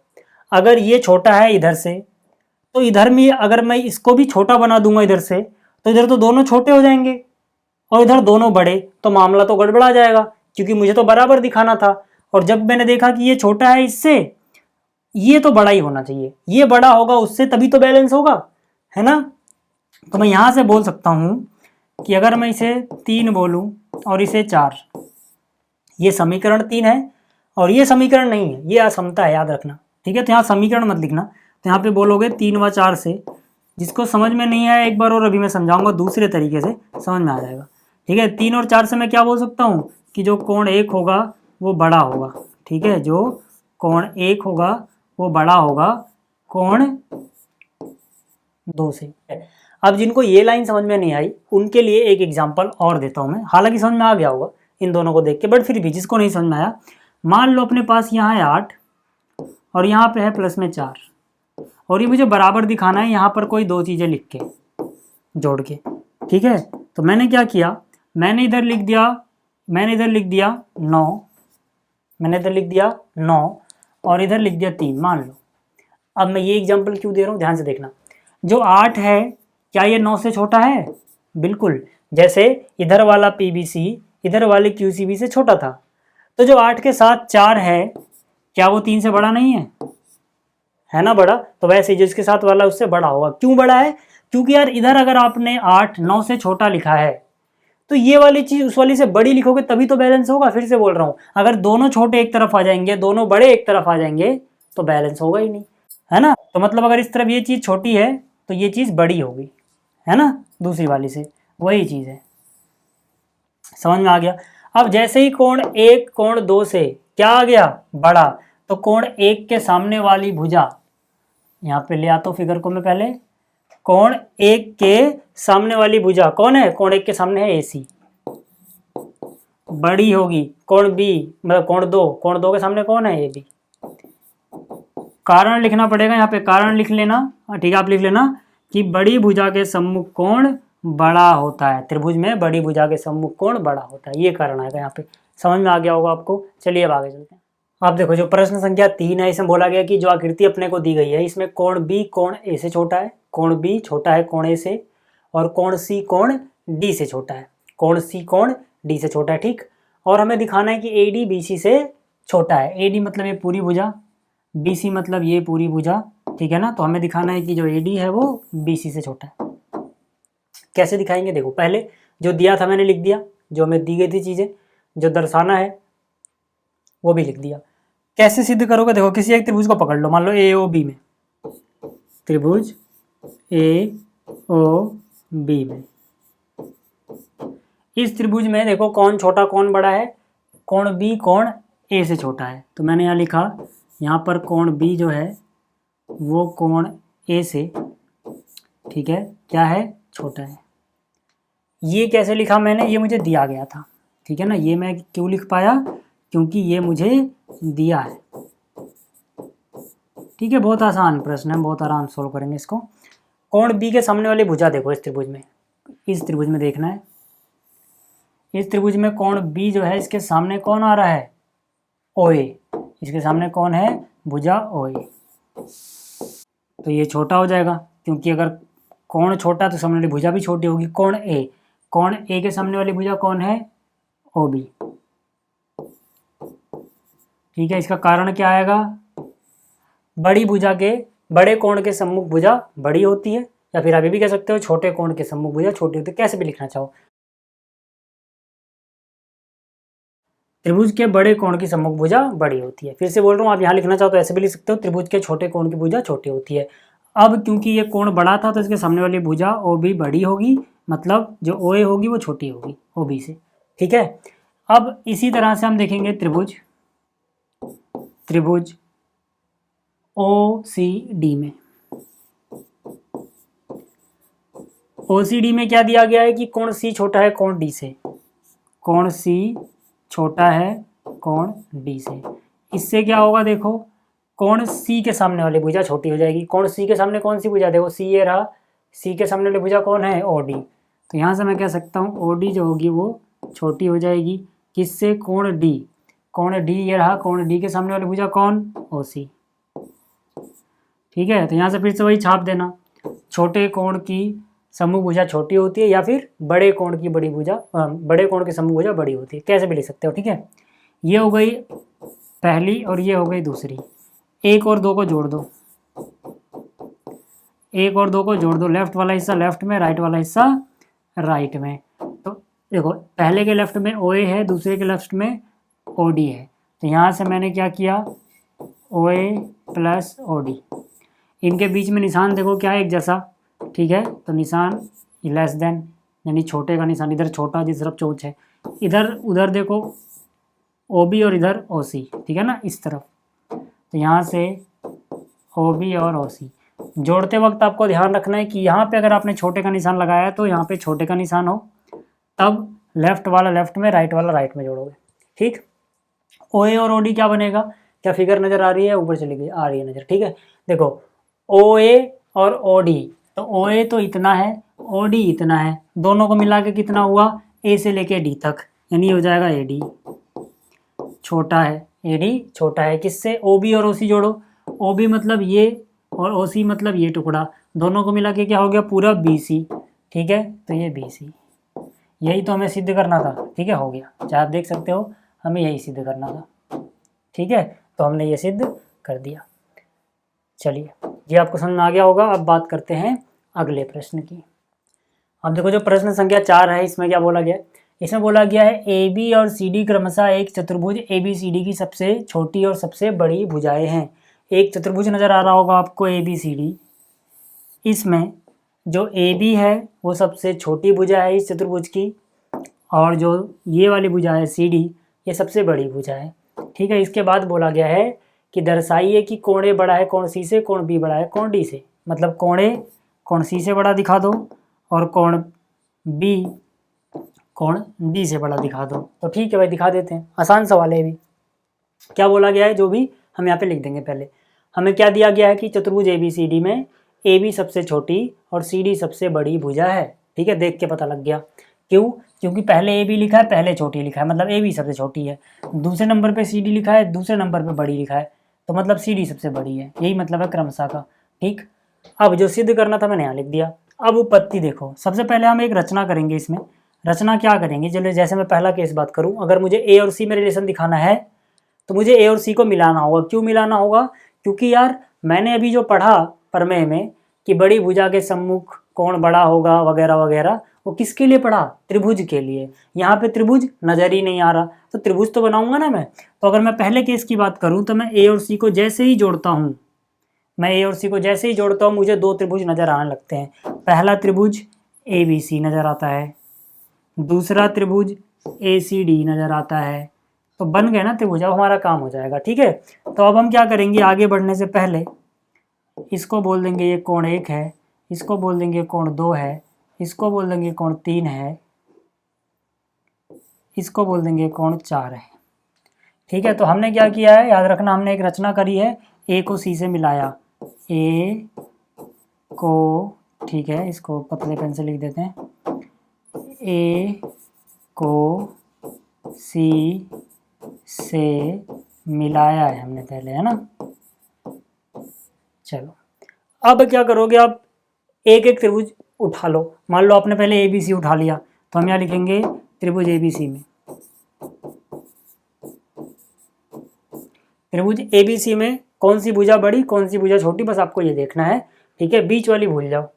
अगर ये छोटा है इधर से, तो इधर में अगर मैं इसको भी छोटा बना दूंगा इधर से, तो इधर तो दोनों छोटे हो जाएंगे और इधर दोनों बड़े, तो मामला तो गड़बड़ा जाएगा, क्योंकि मुझे तो बराबर दिखाना था। और जब मैंने देखा कि ये छोटा है इससे, ये तो बड़ा ही होना चाहिए, ये बड़ा होगा उससे तभी तो बैलेंस होगा, है ना। तो मैं यहाँ से बोल सकता हूँ कि अगर मैं इसे 3 बोलूँ और इसे 4, ये समीकरण 3 है और ये समीकरण नहीं है, ये असमता है, याद रखना, ठीक है। तो यहाँ समीकरण मत लिखना, तो यहाँ पे बोलोगे 3 व 4 से। जिसको समझ में नहीं आया एक बार और अभी मैं समझाऊंगा दूसरे तरीके से, समझ में आ जाएगा, ठीक है। 3 और 4 से मैं क्या बोल सकता हूँ कि जो कोण 1 होगा वो बड़ा होगा, ठीक है, जो कोण 1 होगा वो बड़ा होगा कोण 2 से। अब जिनको ये लाइन समझ में नहीं आई उनके लिए एक एग्जाम्पल और देता हूँ मैं, हालांकि समझ में आ गया होगा इन दोनों को देख के, बट फिर भी जिसको नहीं समझ में आया, मान लो अपने पास यहाँ है 8 और यहाँ पे है प्लस में 4, और ये मुझे बराबर दिखाना है यहाँ पर कोई 2 चीज़ें लिख के जोड़ के, ठीक है। तो मैंने क्या किया, मैंने इधर लिख दिया 9, मैंने इधर लिख दिया 9 और इधर लिख दिया 3, मान लो। अब मैं ये एग्जाम्पल क्यों दे रहा हूँ, ध्यान से देखना। जो 8 है क्या ये 9 से छोटा है? बिल्कुल, जैसे इधर वाला PBC इधर वाले QCB से छोटा था, तो जो 8 के साथ 4 है क्या वो 3 से बड़ा नहीं है ना बड़ा। तो वैसे जो इसके साथ वाला उससे बड़ा होगा। क्यों बड़ा है? क्योंकि यार इधर अगर आपने 8 9 से छोटा लिखा है तो ये वाली चीज उस वाली से बड़ी लिखोगे तभी तो बैलेंस होगा। फिर से बोल रहा हूँ, अगर दोनों छोटे एक तरफ आ जाएंगे, दोनों बड़े एक तरफ आ जाएंगे तो बैलेंस होगा ही नहीं, है ना। तो मतलब अगर इस तरफ ये चीज छोटी है तो ये चीज बड़ी होगी, है ना, दूसरी वाली से, वही चीज है। समझ में आ गया। अब जैसे ही कोण 1 कोण 2 से क्या आ गया? बड़ा। तो कोण 1 के सामने वाली भुजा, यहाँ पे ले आता हूँ फिगर को मैं पहले, कोण 1 के सामने वाली भुजा कौन है? कोण 1 के सामने है AC, बड़ी होगी। कोण B मतलब कोण 2 के सामने कौन है? AB। कारण लिखना पड़ेगा यहाँ पे, कारण लिख लेना, ठीक है, आप लिख लेना कि बड़ी भुजा के सम्मुख कोण बड़ा होता है। त्रिभुज में बड़ी भुजा के सम्मुख कोण बड़ा होता है, ये कारण आएगा यहाँ पे। समझ में आ गया होगा आपको। चलिए अब आगे चलते हैं। आप देखो जो प्रश्न संख्या 3 है, इसमें बोला गया कि जो आकृति अपने को दी गई है इसमें कोण B कोण A से छोटा है, कोण B छोटा है कोण A से, और कोण C कोण D से छोटा है, कोण C कोण D से छोटा है, ठीक। और हमें दिखाना है कि AD BC से छोटा है। AD मतलब ये पूरी भुजा, BC मतलब ये पूरी भुजा, ठीक है ना। तो हमें दिखाना है कि जो AD है वो BC से छोटा है। कैसे दिखाएंगे? देखो पहले जो दिया था मैंने लिख दिया, जो हमें दी गई थी चीज़ें, जो दर्शाना है वो भी लिख दिया। कैसे सिद्ध करोगे? देखो किसी एक त्रिभुज को पकड़ लो, मान लो AOB में, त्रिभुज AOB में, इस त्रिभुज में देखो कौन छोटा कौन बड़ा है? कोण B कोण A से छोटा है। तो मैंने यहाँ लिखा, यहाँ पर कोण B जो है वो कोण A से, ठीक है, क्या है? छोटा है। ये कैसे लिखा मैंने? ये मुझे दिया गया था, ठीक है ना। ये मैं क्यों लिख पाया? क्योंकि ये मुझे दिया है, ठीक है। बहुत आसान प्रश्न है, बहुत आराम सोल्व करेंगे इसको। कोण B के सामने वाली भुजा देखो इस त्रिभुज में देखना है। इस त्रिभुज में कोण B जो है इसके सामने कौन आ रहा है? OA। इसके सामने कौन है? भुजा OA। तो ये छोटा हो जाएगा, क्योंकि अगर कोण छोटा तो सामने वाली भुजा भी छोटी होगी। कोण A के सामने वाली भुजा कौन है? OB, ठीक है। इसका कारण क्या आएगा? बड़ी भुजा के, बड़े कोण के सम्मुख भुजा बड़ी होती है, या फिर अभी भी कह सकते हो छोटे कोण के सम्मुख भुजा छोटी होती है, कैसे भी लिखना चाहो। त्रिभुज के बड़े कोण की सम्मुख भुजा बड़ी होती है। फिर से बोल रहा हूँ, आप यहाँ लिखना चाहो तो ऐसे भी लिख सकते हो, त्रिभुज के छोटे कोण की भुजा छोटी होती है। अब क्योंकि ये कोण बड़ा था तो इसके सामने वाली भुजा OB बड़ी होगी, मतलब जो OA होगी वो छोटी होगी OB से, ठीक है। अब इसी तरह से हम देखेंगे त्रिभुज OCD में। OCD में क्या दिया गया है कि कोण C छोटा है कोण D से, कोण C छोटा है कोण D से। इससे क्या होगा? देखो कोण C के सामने वाली भुजा छोटी हो जाएगी। कोण C के सामने कौन सी भुजा? देखो C ये रहा, C के सामने वाली भुजा कौन है? OD। तो यहाँ से मैं कह सकता हूँ OD जो होगी वो छोटी हो जाएगी। किससे? कोण D। कोण D ये रहा, कोण D के सामने वाली भुजा कौन? OC, ठीक है। तो यहाँ से फिर से वही छाप देना, छोटे कोण की सम्मुख भुजा छोटी होती है, या फिर बड़े कोण की सम्मुख भुजा बड़ी होती है, कैसे भी लिख सकते हो, ठीक है। ये हो गई पहली और ये हो गई दूसरी। एक और दो को जोड़ दो, एक और दो को जोड़ दो, लेफ्ट वाला हिस्सा लेफ्ट में, राइट वाला हिस्सा राइट में। तो देखो पहले के लेफ्ट में ओ ए है, दूसरे के लेफ्ट में ओ डी है। तो यहाँ से मैंने क्या किया, ओ ए प्लस ओ डी, इनके बीच में निशान देखो क्या है, एक जैसा, ठीक है। तो निशान लेस देन, यानी छोटे का निशान, इधर छोटा जिस तरफ चोंच है, इधर उधर देखो ओ बी और इधर ओ सी, ठीक है ना, इस तरफ। तो यहाँ से ओ बी और ओ सी जोड़ते वक्त आपको ध्यान रखना है कि यहाँ पे अगर आपने छोटे का निशान लगाया है तो यहाँ पे छोटे का निशान हो, तब लेफ्ट वाला लेफ्ट में, राइट वाला राइट में जोड़ोगे, ठीक। ओ ए और ओ डी क्या बनेगा, क्या फिगर नज़र आ रही है, ऊपर चली गई, आ रही है नज़र, ठीक है। देखो ओ ए और ओ डी, तो ओ ए तो इतना है, ओ डी इतना है, दोनों को मिला के कितना हुआ, ए से लेके डी तक, यानी हो जाएगा ए डी छोटा है, ए डी छोटा है किससे, ओ बी और ओ सी जोड़ो, ओ बी मतलब ये और ओ सी मतलब ये टुकड़ा, दोनों को मिला के क्या हो गया, पूरा बी सी, ठीक है। तो ये बी सी, यही तो हमें सिद्ध करना था, ठीक है, हो गया। चाहे आप देख सकते हो हमें यही सिद्ध करना था, ठीक है, तो हमने ये सिद्ध कर दिया। चलिए ये आपको समझ में आ गया होगा। अब बात करते हैं अगले प्रश्न की। अब देखो जो प्रश्न संख्या 4 है, इसमें क्या बोला गया है, इसमें बोला गया है ए बी और सी डी क्रमशः एक चतुर्भुज ए बी सी डी की सबसे छोटी और सबसे बड़ी भुजाएं हैं। एक चतुर्भुज नज़र आ रहा होगा आपको ए बी सी डी, इसमें जो ए बी है वो सबसे छोटी भुजा है इस चतुर्भुज की, और जो ये वाली भुजा है सी डी, ये सबसे बड़ी भुजा है, ठीक है। इसके बाद बोला गया है कि दर्शाइए कि कोण ए बड़ा है कोण सी से, कोण बी बड़ा है कोण डी से, मतलब कोण ए कोण सी से बड़ा दिखा दो और कोण बी कोण डी से बड़ा दिखा दो। तो ठीक है भाई, दिखा देते हैं, आसान सवाल है ये भी। क्या बोला गया है, जो भी हम यहाँ पे लिख देंगे। पहले हमें क्या दिया गया है कि चतुर्भुज ए बी सी डी में ए बी सबसे छोटी और सी डी सबसे बड़ी भुजा है, ठीक है, देख के पता लग गया। क्यों, क्योंकि पहले ए बी लिखा है, पहले छोटी लिखा है, मतलब ए बी सबसे छोटी है, दूसरे नंबर पे सी डी लिखा है, दूसरे नंबर पे बड़ी लिखा है, तो मतलब सी डी सबसे बड़ी है, यही मतलब है क्रमशः का, ठीक। अब जो सिद्ध करना था मैंने यहाँ लिख दिया। अब उत्पत्ति देखो, सबसे पहले हम एक रचना करेंगे। इसमें रचना क्या करेंगे, चलो जैसे मैं पहला केस बात करूँ, अगर मुझे ए और सी में रिलेशन दिखाना है तो मुझे ए और सी को मिलाना होगा। क्यों मिलाना होगा, क्योंकि यार मैंने अभी जो पढ़ा प्रमेय में कि बड़ी भुजा के सम्मुख कोण बड़ा होगा वगैरह वगैरह, वो किसके लिए पढ़ा, त्रिभुज के लिए। यहाँ पे त्रिभुज नज़र ही नहीं आ रहा, तो त्रिभुज तो बनाऊंगा ना मैं। तो अगर मैं पहले केस की बात करूँ तो मैं ए और सी को जैसे ही जोड़ता हूँ, मैं ए और सी को जैसे ही जोड़ता हूँ मुझे दो त्रिभुज नज़र आने लगते हैं। पहला त्रिभुज ए बी सी नज़र आता है, दूसरा त्रिभुज ए सी डी नज़र आता है, तो बन गए ना त्रिभुज, अब हमारा काम हो जाएगा, ठीक है। तो अब हम क्या करेंगे, आगे बढ़ने से पहले इसको बोल देंगे ये कोण 1 है, इसको बोल देंगे कोण 2 है, इसको बोल देंगे कोण 3 है, इसको बोल देंगे कोण 4 है, ठीक है। तो हमने क्या किया है, याद रखना, हमने एक रचना करी है, ए को सी से मिलाया, ए को, ठीक है, इसको पतले पेन से लिख देते हैं, ए को सी से मिलाया है हमने पहले, है ना। चलो अब क्या करोगे, आप एक एक त्रिभुज उठा लो। मान लो आपने पहले ए बी सी उठा लिया, तो हम यहाँ लिखेंगे त्रिभुज ए बी सी में, त्रिभुज ए बी सी में कौन सी भुजा बड़ी कौन सी भुजा छोटी, बस आपको ये देखना है, ठीक है। बीच वाली भूल जाओ,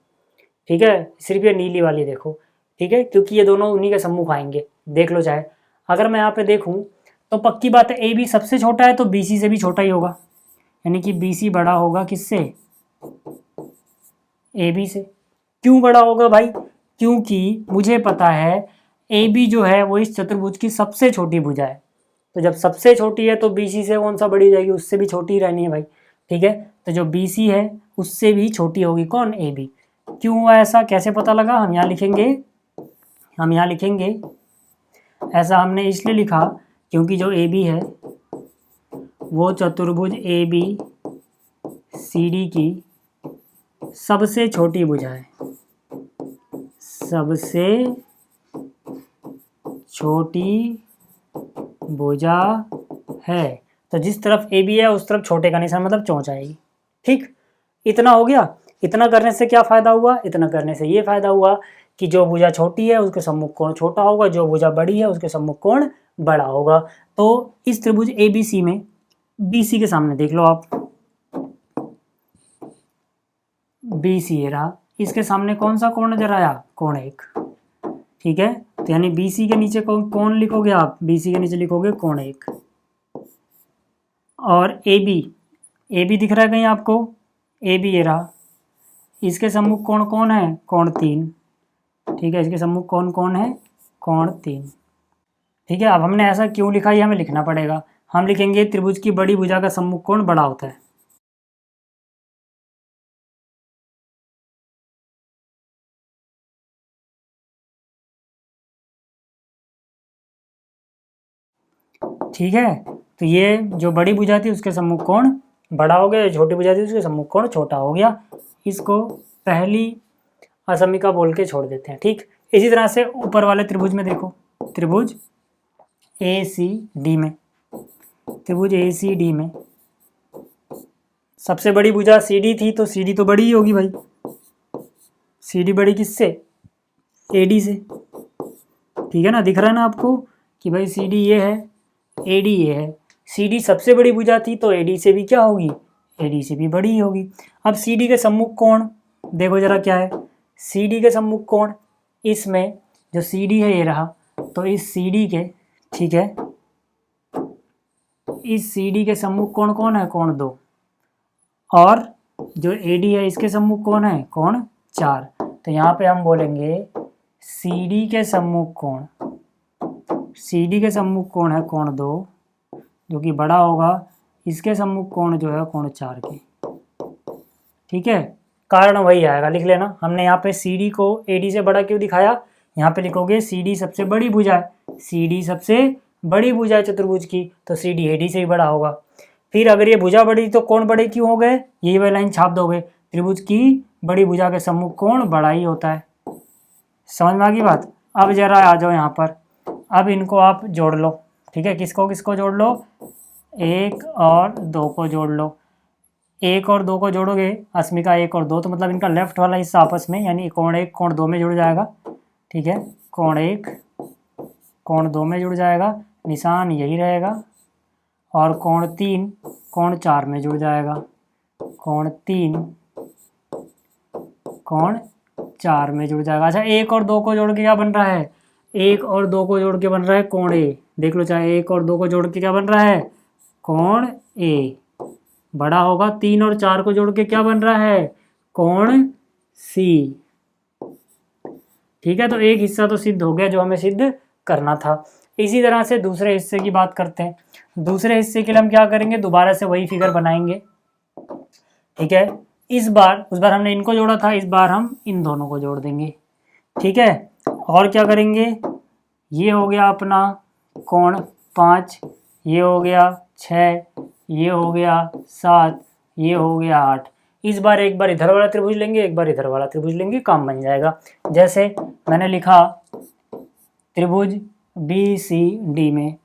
ठीक है, सिर्फ ये नीली वाली देखो, ठीक है, क्योंकि ये दोनों उन्हीं के सम्मुख आएंगे, देख लो चाहे। अगर मैं यहाँ पे देखूँ तो पक्की बात है, ए बी सबसे छोटा है तो बी सी से भी छोटा ही होगा, यानी कि बी सी बड़ा होगा किससे, ए बी से। क्यों बड़ा होगा भाई, क्योंकि मुझे पता है ए बी जो है वो इस चतुर्भुज की सबसे छोटी भुजा है, तो जब सबसे छोटी है तो बी सी से कौन सा बड़ी जाएगी, उससे भी छोटी रहनी है भाई, ठीक है। तो जो बी सी है उससे भी छोटी होगी कौन, ए बी। क्यों हुआ ऐसा, कैसे पता लगा, हम यहाँ लिखेंगे ऐसा हमने इसलिए लिखा क्योंकि जो ए बी है वो चतुर्भुज ए बी सी डी की सबसे छोटी भुजा है, सबसे छोटी भुजा है। तो जिस तरफ ए बी है उस तरफ छोटे का निशान मतलब चोंच आएगी, ठीक। इतना हो गया। इतना करने से क्या फ़ायदा हुआ, इतना करने से ये फ़ायदा हुआ कि जो भुजा छोटी है उसके सम्मुख कोण छोटा होगा, जो भुजा बड़ी है उसके सम्मुख कोण बड़ा होगा। तो इस त्रिभुज ABC में BC के सामने देख लो आप, BC ये रहा, इसके सामने कौन सा कोण नजर आया? कोण 1। ठीक है, तो यानी BC के नीचे कौन लिखोगे आप? BC के नीचे लिखोगे कोण 1। और AB दिख रहा है कहीं आपको? AB ये रहा, इसके सम्मुख कोण कौन है? कोण 3। ठीक है, इसके सम्मुख कोण कौन है? कोण 3। ठीक है, अब हमने ऐसा क्यों लिखा ये हमें लिखना पड़ेगा। हम लिखेंगे त्रिभुज की बड़ी भुजा का सम्मुख कोण बड़ा होता है। ठीक है, तो ये जो बड़ी भुजा थी उसके सम्मुख कोण बड़ा हो गया, छोटी भुजा थी उसके सम्मुख कोण छोटा हो गया। इसको पहली असमिका बोल के छोड़ देते हैं। ठीक, इसी तरह से ऊपर वाले त्रिभुज में देखो, त्रिभुज ACD में, त्रिभुज ACD में सबसे बड़ी भुजा CD थी, तो CD तो बड़ी ही होगी भाई। CD बड़ी किससे? AD से। ठीक है ना, दिख रहा है ना आपको कि भाई CD ये है, AD ये है। CD सबसे बड़ी भुजा थी तो AD से भी क्या होगी? AD से भी बड़ी ही होगी। अब CD के सम्मुख कोण देखो जरा क्या है। CD के सम्मुख कोण, इसमें जो CD है ये रहा, तो इस CD के, ठीक है, इस CD के सम्मुख कोण कौन है? कोण 2। और जो AD है इसके सम्मुख कौन है? कोण 4। तो यहाँ पे हम बोलेंगे CD के सम्मुख कोण, CD के सम्मुख कोण है कोण 2 जो कि बड़ा होगा, इसके सम्मुख कोण जो है कोण 4 की। ठीक है, कारण वही आएगा, लिख लेना। हमने यहाँ पे CD को AD से बड़ा क्यों दिखाया? यहाँ पे लिखोगे CD सबसे बड़ी भुजा है, CD सबसे बड़ी भुजा है चतुर्भुज की, तो CD AD से ही बड़ा होगा। फिर अगर ये भुजा बड़ी तो कोण बड़े क्यों हो गए? यही वाली लाइन छाप दोगे, त्रिभुज की बड़ी भुजा के सम्मुख कोण बड़ा ही होता है। समझ में आ गई बात? अब जरा आ जाओ यहाँ पर, अब इनको आप जोड़ लो। ठीक है, किसको किसको जोड़ लो? 1 और 2 को जोड़ लो। 1 और 2 को जोड़ोगे, अस्मिका 1 और 2, तो मतलब इनका लेफ्ट वाला हिस्सा आपस में, यानी कोण 1 कोण 2 में जुड़ जाएगा। ठीक है, कोण 1 कोण 2 में जुड़ जाएगा, निशान यही रहेगा। और कोण 3 कोण 4 में जुड़ जाएगा, कोण 3 कोण 4 में जुड़ जाएगा। अच्छा, 1 और 2 को जोड़ के क्या बन रहा है? 1 और 2 को जोड़ के बन रहा है कोण A। देख लो, चाहे 1 और 2 को जोड़ के क्या बन रहा है? कोण A बड़ा होगा। 3 और 4 को जोड़ के क्या बन रहा है? कोण C। ठीक है, तो एक हिस्सा तो सिद्ध हो गया जो हमें सिद्ध करना था। इसी तरह से दूसरे हिस्से की बात करते हैं। दूसरे हिस्से के लिए हम क्या करेंगे? दोबारा से वही फिगर बनाएंगे। ठीक है, इस बार, उस बार हमने इनको जोड़ा था, इस बार हम इन दोनों को जोड़ देंगे। ठीक है, और क्या करेंगे? ये हो गया अपना कोण 5, ये हो गया 6, ये हो गया 7, ये हो गया 8। इस बार एक बार इधर वाला त्रिभुज लेंगे, एक बार इधर वाला त्रिभुज लेंगे, काम बन जाएगा। जैसे मैंने लिखा त्रिभुज BCD में,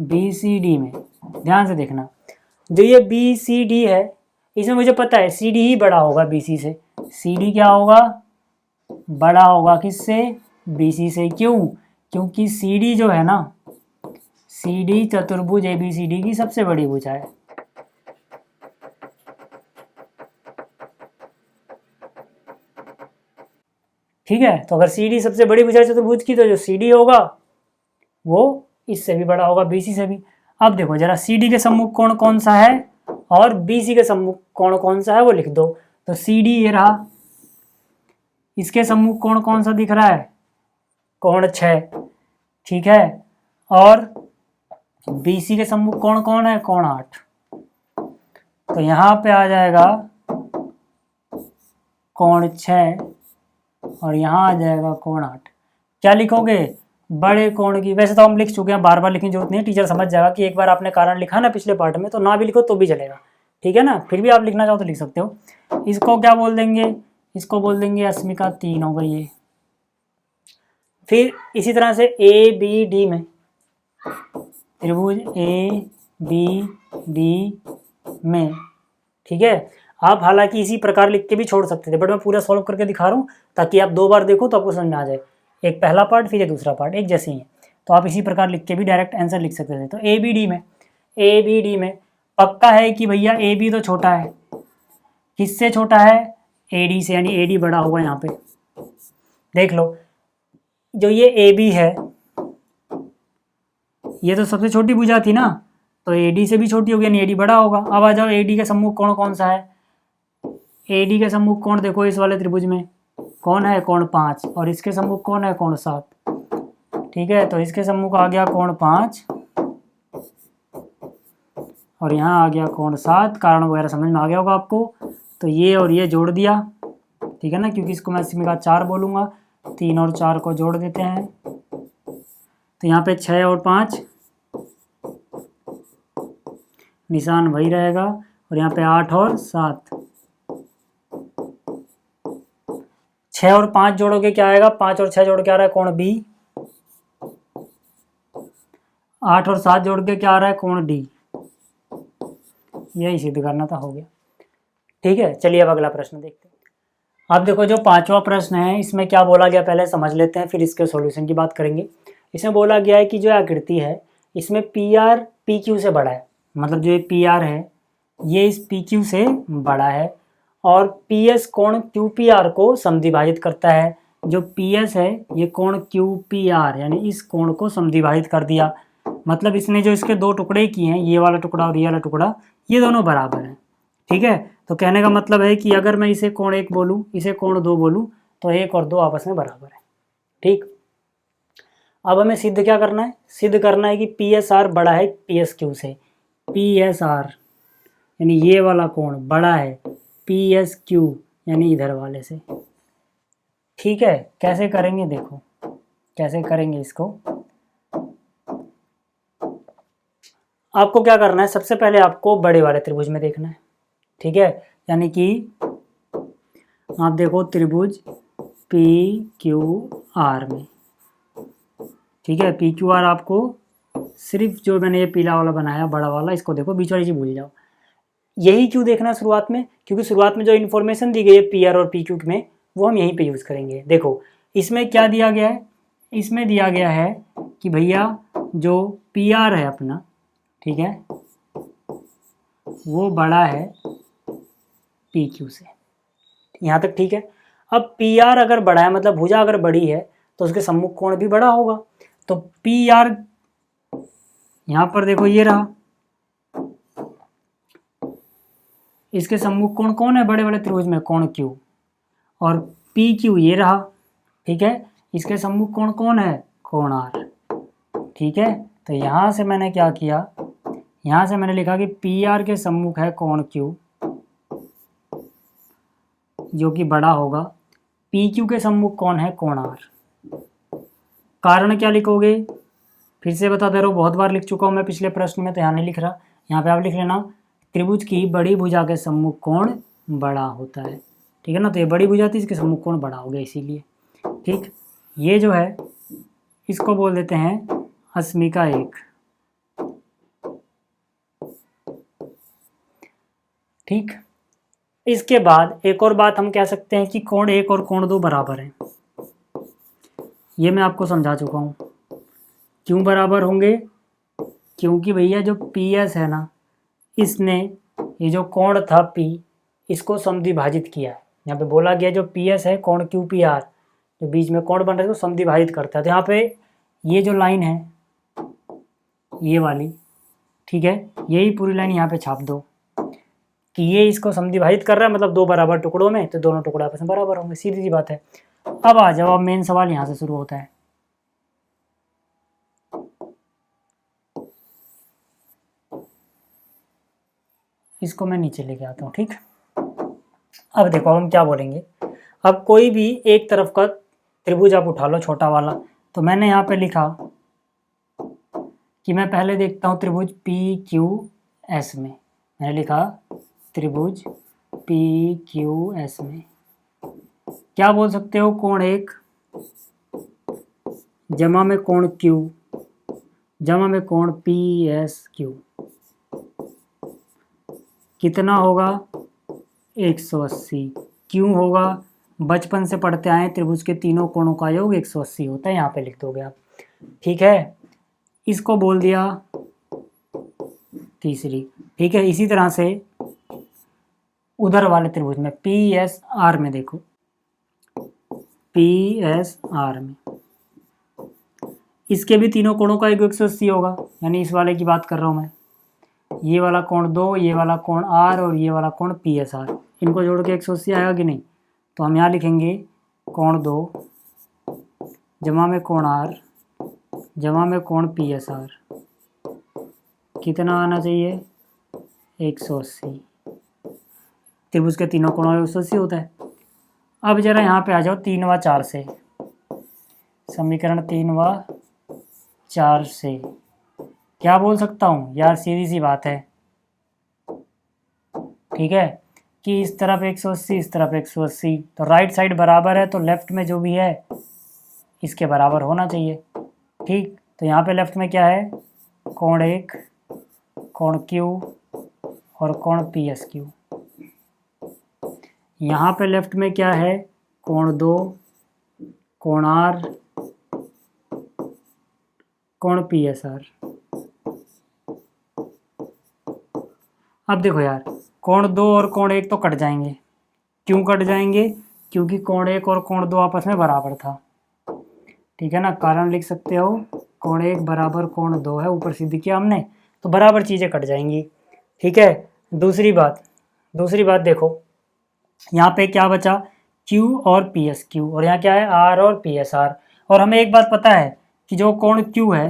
BCD में ध्यान से देखना, जो ये BCD है इसमें मुझे पता है CD ही बड़ा होगा BC से। CD क्या होगा? बड़ा होगा किससे? BC से। क्यों? क्योंकि CD जो है ना, CD चतुर्भुज ABCD की सबसे बड़ी भुजा है। ठीक है, तो अगर CD सबसे बड़ी भुजा चतुर्भुज की, तो जो CD होगा वो इससे भी बड़ा होगा, BC से भी। अब देखो जरा, CD के सम्मुख कोण कौन सा है और BC के सम्मुख कोण कौन सा है वो लिख दो। तो CD ये रहा, इसके सम्मुख कोण कौन सा दिख रहा है? कोण 6। ठीक है, और BC के सम्मुख कोण कौन है? कोण 8। तो यहाँ पे आ जाएगा कोण 6 और यहाँ आ जाएगा कोण 8। क्या लिखोगे? बड़े कोण की। वैसे तो हम लिख चुके हैं, बार बार लिखने की जरूरत नहीं है, टीचर समझ जाएगा कि एक बार आपने कारण लिखा ना पिछले पार्ट में, तो ना भी लिखो तो भी चलेगा। ठीक है ना, फिर भी आप लिखना चाहो तो लिख सकते हो। इसको क्या बोल देंगे? इसको बोल देंगे अस्मिका 3 हो गई ये। फिर इसी तरह से ABD में, त्रिभुज ABD में, ठीक है, आप हालांकि इसी प्रकार लिख के भी छोड़ सकते थे, बट मैं पूरा सॉल्व करके दिखा रहा हूँ ताकि आप 2 बार देखो तो आपको समझ में आ जाए। एक पहला पार्ट फिर एक दूसरा पार्ट, एक जैसे ही है। तो आप इसी प्रकार लिख के भी डायरेक्ट आंसर लिख सकते थे। तो ए बी डी में पक्का है कि भैया ए बी तो छोटा है, किससे छोटा है, ए डी से, यानी ए डी बड़ा होगा। यहाँ पे देख लो, जो ये ए बी है ये तो सबसे छोटी भुजा थी ना, तो ए डी से भी छोटी होगी, यानी ए डी बड़ा होगा। अब आ जाओ ए डी का सम्मुख कोण कौन सा है, ए डी का सम्मुख कोण देखो इस वाले त्रिभुज में कौन है, कोण 5, और इसके सम्मुख कौन है, कोण 7। ठीक है, तो इसके सम्मुख आ गया कोण 5 और यहाँ आ गया कोण 7। कारण वगैरह समझ में आ गया होगा आपको। तो ये और ये जोड़ दिया, ठीक है ना, क्योंकि इसको मैं इसमें का 4 बोलूँगा, 3 और 4 को जोड़ देते हैं। तो यहाँ पे 6 और 5 निशान वही रहेगा, और यहाँ पे 8 और 7, 6 और 5 जोड़ोगे क्या आएगा, 5 और 6 जोड़ के आ रहा है कोण बी, 8 और 7 जोड़ के क्या आ रहा है, कोण डी। यही सिद्ध करना था, हो गया। ठीक है, चलिए अब अगला प्रश्न देखते हैं। अब देखो जो 5वां प्रश्न है इसमें क्या बोला गया पहले समझ लेते हैं, फिर इसके सॉल्यूशन की बात करेंगे। इसमें बोला गया है कि जो आकृति है इसमें पी आर पी क्यू से बड़ा है, मतलब जो ये पी आर है ये इस पी क्यू से बड़ा है, और पी एस कोण क्यू पी आर को समद्विभाजित करता है। जो पी एस है ये कोण क्यू पी आर यानी इस कोण को समद्विभाजित कर दिया, मतलब इसने जो इसके 2 टुकड़े किए हैं, ये वाला टुकड़ा और ये वाला टुकड़ा, ये दोनों बराबर हैं। ठीक है, तो कहने का मतलब है कि अगर मैं इसे कोण 1 बोलूँ, इसे कोण 2 बोलूँ, तो 1 और 2 आपस में बराबर है। ठीक, अब हमें सिद्ध क्या करना है, सिद्ध करना है कि पी एस आर बड़ा है पी एस क्यू से। पी एस आर यानी ये वाला कोण बड़ा है पी एस क्यू यानी इधर वाले से। ठीक है, कैसे करेंगे, देखो कैसे करेंगे इसको। आपको क्या करना है, सबसे पहले आपको बड़े वाले त्रिभुज में देखना है। ठीक है, यानी कि आप देखो त्रिभुज पी क्यू आर में। ठीक है, पी क्यू आर आपको सिर्फ जो मैंने ये पीला वाला बनाया बड़ा वाला, इसको देखो, बीच वाली चीज भूल जाओ। यही क्यों देखना है शुरुआत में, क्योंकि शुरुआत में जो इन्फॉर्मेशन दी गई है पी आर और पी क्यू में वो हम यहीं पे यूज़ करेंगे। देखो इसमें क्या दिया गया है, इसमें दिया गया है कि भैया जो पी आर है अपना, ठीक है, वो बड़ा है पी क्यू से। यहाँ तक ठीक है। अब पी आर अगर बड़ा है, मतलब भुजा अगर बड़ी है, तो उसके सम्मुख कोण भी बड़ा होगा। तो पी आर यहाँ पर देखो ये रहा, इसके सम्मुख कोण कौन है बड़े बड़े त्रिभुज में, कोण क्यू, और पी क्यू ये रहा। ठीक है, इसके सम्मुख कोण कौन है, कोण आर। ठीक है, तो यहाँ से मैंने क्या किया, यहाँ से मैंने लिखा कि पी आर के सम्मुख है कोण क्यू जो कि बड़ा होगा, पी क्यू के सम्मुख कौन है, कोण आर। कारण क्या लिखोगे, फिर से बता दे रहा हूँ, बहुत बार लिख चुका हूँ मैं पिछले प्रश्न में, तो यहाँ नहीं लिख रहा, यहाँ पे आप लिख लेना त्रिभुज की बड़ी भुजा के सम्मुख कोण बड़ा होता है। ठीक है ना, तो ये बड़ी भुजा थी, इसके सम्मुख कोण बड़ा हो गया इसीलिए। ठीक, ये जो है इसको बोल देते हैं अस्मिका 1। ठीक, इसके बाद एक और बात हम कह सकते हैं कि कोण 1 और कोण 2 बराबर हैं। ये मैं आपको समझा चुका हूँ। क्यों बराबर होंगे, क्योंकि भैया जो पी एस है ना, इसने ये जो कोण था P इसको समद्विभाजित किया है। यहाँ पे बोला गया जो पी एस है कोण क्यू पी आर, जो बीच में कोण बन रहा है उसको समद्विभाजित करता है। तो यहाँ पे ये जो लाइन है ये वाली, ठीक है, यही पूरी लाइन यहाँ पे छाप दो कि ये इसको समद्विभाजित कर रहा है, मतलब 2 बराबर टुकड़ों में, तो दोनों टुकड़े आपस में बराबर होंगे, सीधी सी बात है। अब आ जाओ, अब मेन सवाल यहाँ से शुरू होता है। इसको मैं नीचे लेके आता हूँ। ठीक, अब देखो हम क्या बोलेंगे। अब कोई भी एक तरफ का त्रिभुज आप उठा लो छोटा वाला, तो मैंने यहाँ पे लिखा कि मैं पहले देखता हूँ त्रिभुज पी क्यू एस में। मैंने लिखा त्रिभुज पी क्यू एस में क्या बोल सकते हो, कोण 1 जमा में कोण क्यू जमा में कोण पी एस क्यू कितना होगा, 180। क्यों होगा, बचपन से पढ़ते आए त्रिभुज के तीनों कोणों का योग 180 होता है, यहाँ पे लिख दोगे आप। ठीक है, इसको बोल दिया तीसरी। ठीक है, इसी तरह से उधर वाले त्रिभुज में पी एस आर में देखो, पी एस आर में इसके भी तीनों कोणों का योग 180 होगा, यानी इस वाले की बात कर रहा हूँ मैं। ये वाला कोण 2, ये वाला कोण आर और ये वाला कोण पी एस आर, इनको जोड़ के 180 आएगा कि नहीं? तो हम यहाँ लिखेंगे कोण 2 जमा में कोण आर जमा में कोण पी एस आर, कितना आना चाहिए? 180। त्रिभुज के तीनों कोणों में 180 होता है। अब जरा यहाँ पे आ जाओ 3 व 4 से, समीकरण 3 व 4 से क्या बोल सकता हूँ यार? सीधी सी बात है, ठीक है, कि इस तरफ 180 इस तरफ 180, तो राइट साइड बराबर है तो लेफ्ट में जो भी है इसके बराबर होना चाहिए। ठीक, तो यहाँ पे लेफ्ट में क्या है? कोण 1, कोण क्यू और कोण पी एस क्यू। यहाँ पे लेफ्ट में क्या है? कोण 2, कोण आर, कोण पी एस आर। अब देखो यार, कोण 2 और कोण 1 तो कट जाएंगे। क्यों कट जाएंगे? क्योंकि कोण 1 और कोण 2 आपस में बराबर था। ठीक है ना, कारण लिख सकते हो कोण 1 बराबर कोण 2 है, ऊपर सिद्ध किया हमने, तो बराबर चीज़ें कट जाएंगी। ठीक है, दूसरी बात देखो, यहाँ पे क्या बचा? Q और पी एस क्यू, और यहाँ क्या है? R और पी एस आर। और हमें एक बात पता है कि जो कोण Q है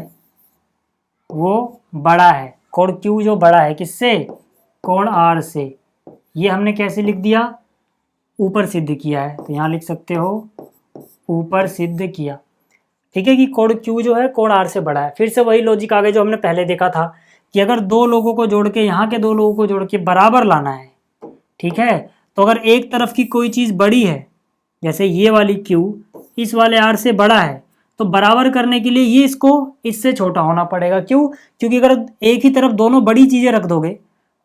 वो बड़ा है, कोण Q जो बड़ा है किससे? कोण R से। ये हमने कैसे लिख दिया? ऊपर सिद्ध किया है, तो यहाँ लिख सकते हो ऊपर सिद्ध किया। ठीक है, कि कोण Q जो है कोण R से बड़ा है। फिर से वही लॉजिक आ गया जो हमने पहले देखा था कि अगर दो लोगों को जोड़ के, यहाँ के दो लोगों को जोड़ के बराबर लाना है, ठीक है, तो अगर एक तरफ की कोई चीज़ बड़ी है, जैसे ये वाली Q इस वाले R से बड़ा है, तो बराबर करने के लिए ये इसको इससे छोटा होना पड़ेगा। क्यों? क्योंकि अगर एक ही तरफ दोनों बड़ी चीज़ें रख दोगे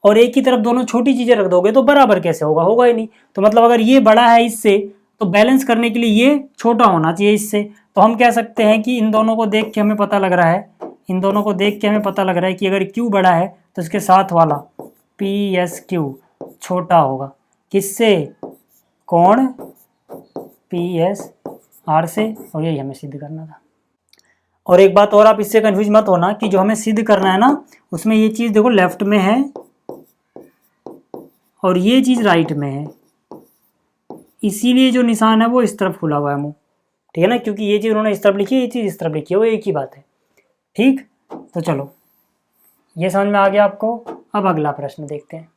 और एक ही तरफ दोनों छोटी चीज़ें रख दोगे तो बराबर कैसे होगा? होगा ही नहीं। तो मतलब अगर ये बड़ा है इससे, तो बैलेंस करने के लिए ये छोटा होना चाहिए इससे। तो हम कह सकते हैं कि इन दोनों को देख के हमें पता लग रहा है, कि अगर Q बड़ा है तो इसके साथ वाला पी एस क्यू छोटा होगा। किससे? कोण पी एस आर से। और यही हमें सिद्ध करना था। और एक बात और, आप इससे कंफ्यूज मत होना कि जो हमें सिद्ध करना है ना, उसमें ये चीज़ देखो लेफ्ट में है और ये चीज़ राइट में है, इसीलिए जो निशान है वो इस तरफ खुला हुआ है मुँह। ठीक है ना, क्योंकि ये चीज़ उन्होंने इस तरफ लिखी है, ये चीज़ इस तरफ लिखी है, वो एक ही बात है। ठीक, तो चलो ये समझ में आ गया आपको। अब अगला प्रश्न देखते हैं।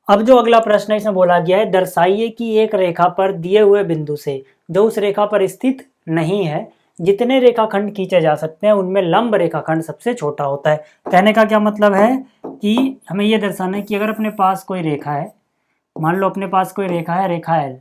अब जो अगला प्रश्न है इसमें बोला गया है, दर्शाइए कि एक रेखा पर दिए हुए बिंदु से जो उस रेखा पर स्थित नहीं है, जितने रेखाखंड खींचे जा सकते हैं उनमें लंब रेखाखंड सबसे छोटा होता है। कहने का क्या मतलब है कि हमें यह दर्शाना है कि अगर अपने पास कोई रेखा है, मान लो अपने पास कोई रेखा है, रेखा L,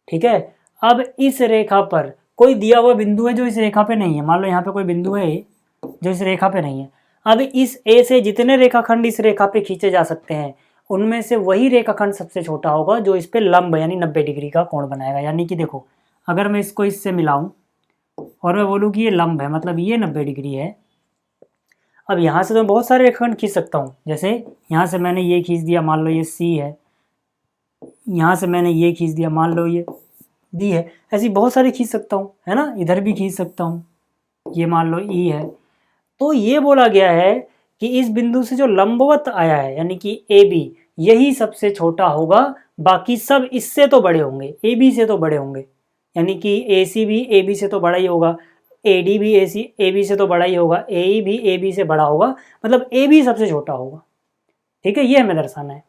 ठीक है, अब इस रेखा पर कोई दिया हुआ बिंदु है जो इस रेखा पे नहीं है। मान लो यहाँ पे कोई बिंदु है जो इस रेखा पे नहीं है। अब इस A से जितने रेखाखंड इस रेखा पे खींचे जा सकते हैं उनमें से वही रेखाखंड सबसे छोटा होगा जो इस पे लंब यानी 90 डिग्री का कोण बनाएगा। यानी कि देखो, अगर मैं इसको इससे मिलाऊं और मैं बोलूँ कि ये लंब है, मतलब ये 90 डिग्री है। अब यहाँ से तो मैं बहुत सारे रेखाखंड खींच सकता हूँ। जैसे यहाँ से मैंने ये खींच दिया, मान लो ये C है, यहाँ से मैंने ये खींच दिया, मान लो ये D है। ऐसी बहुत सारी खींच सकता हूँ, है ना, इधर भी खींच सकता हूँ, ये मान लो E है। तो ये बोला गया है कि इस बिंदु से जो लंबवत आया है यानी कि AB, यही सबसे छोटा होगा, बाकी सब इससे तो बड़े होंगे, AB से तो बड़े होंगे। यानी कि AC भी AB से तो बड़ा ही होगा, AD भी AB से तो बड़ा ही होगा, AE भी AB से बड़ा होगा, मतलब AB सबसे छोटा होगा। ठीक है, ये हमें दर्शाना है।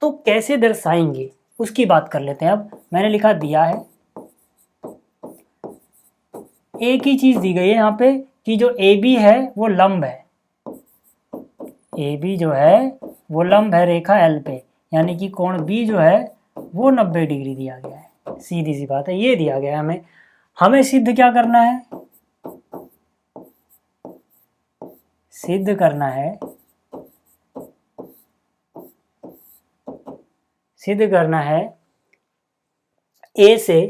तो कैसे दर्शाएंगे उसकी बात कर लेते हैं। अब मैंने लिखा दिया है, एक ही चीज दी गई है यहाँ पे कि जो AB है वो लंब है, AB जो है वो लंब है रेखा L पे, यानी कि कोण B जो है वो 90 डिग्री दिया गया है। सीधी सी बात है, ये दिया गया है हमें। हमें सिद्ध क्या करना है? सिद्ध करना है, सिद्ध करना है A से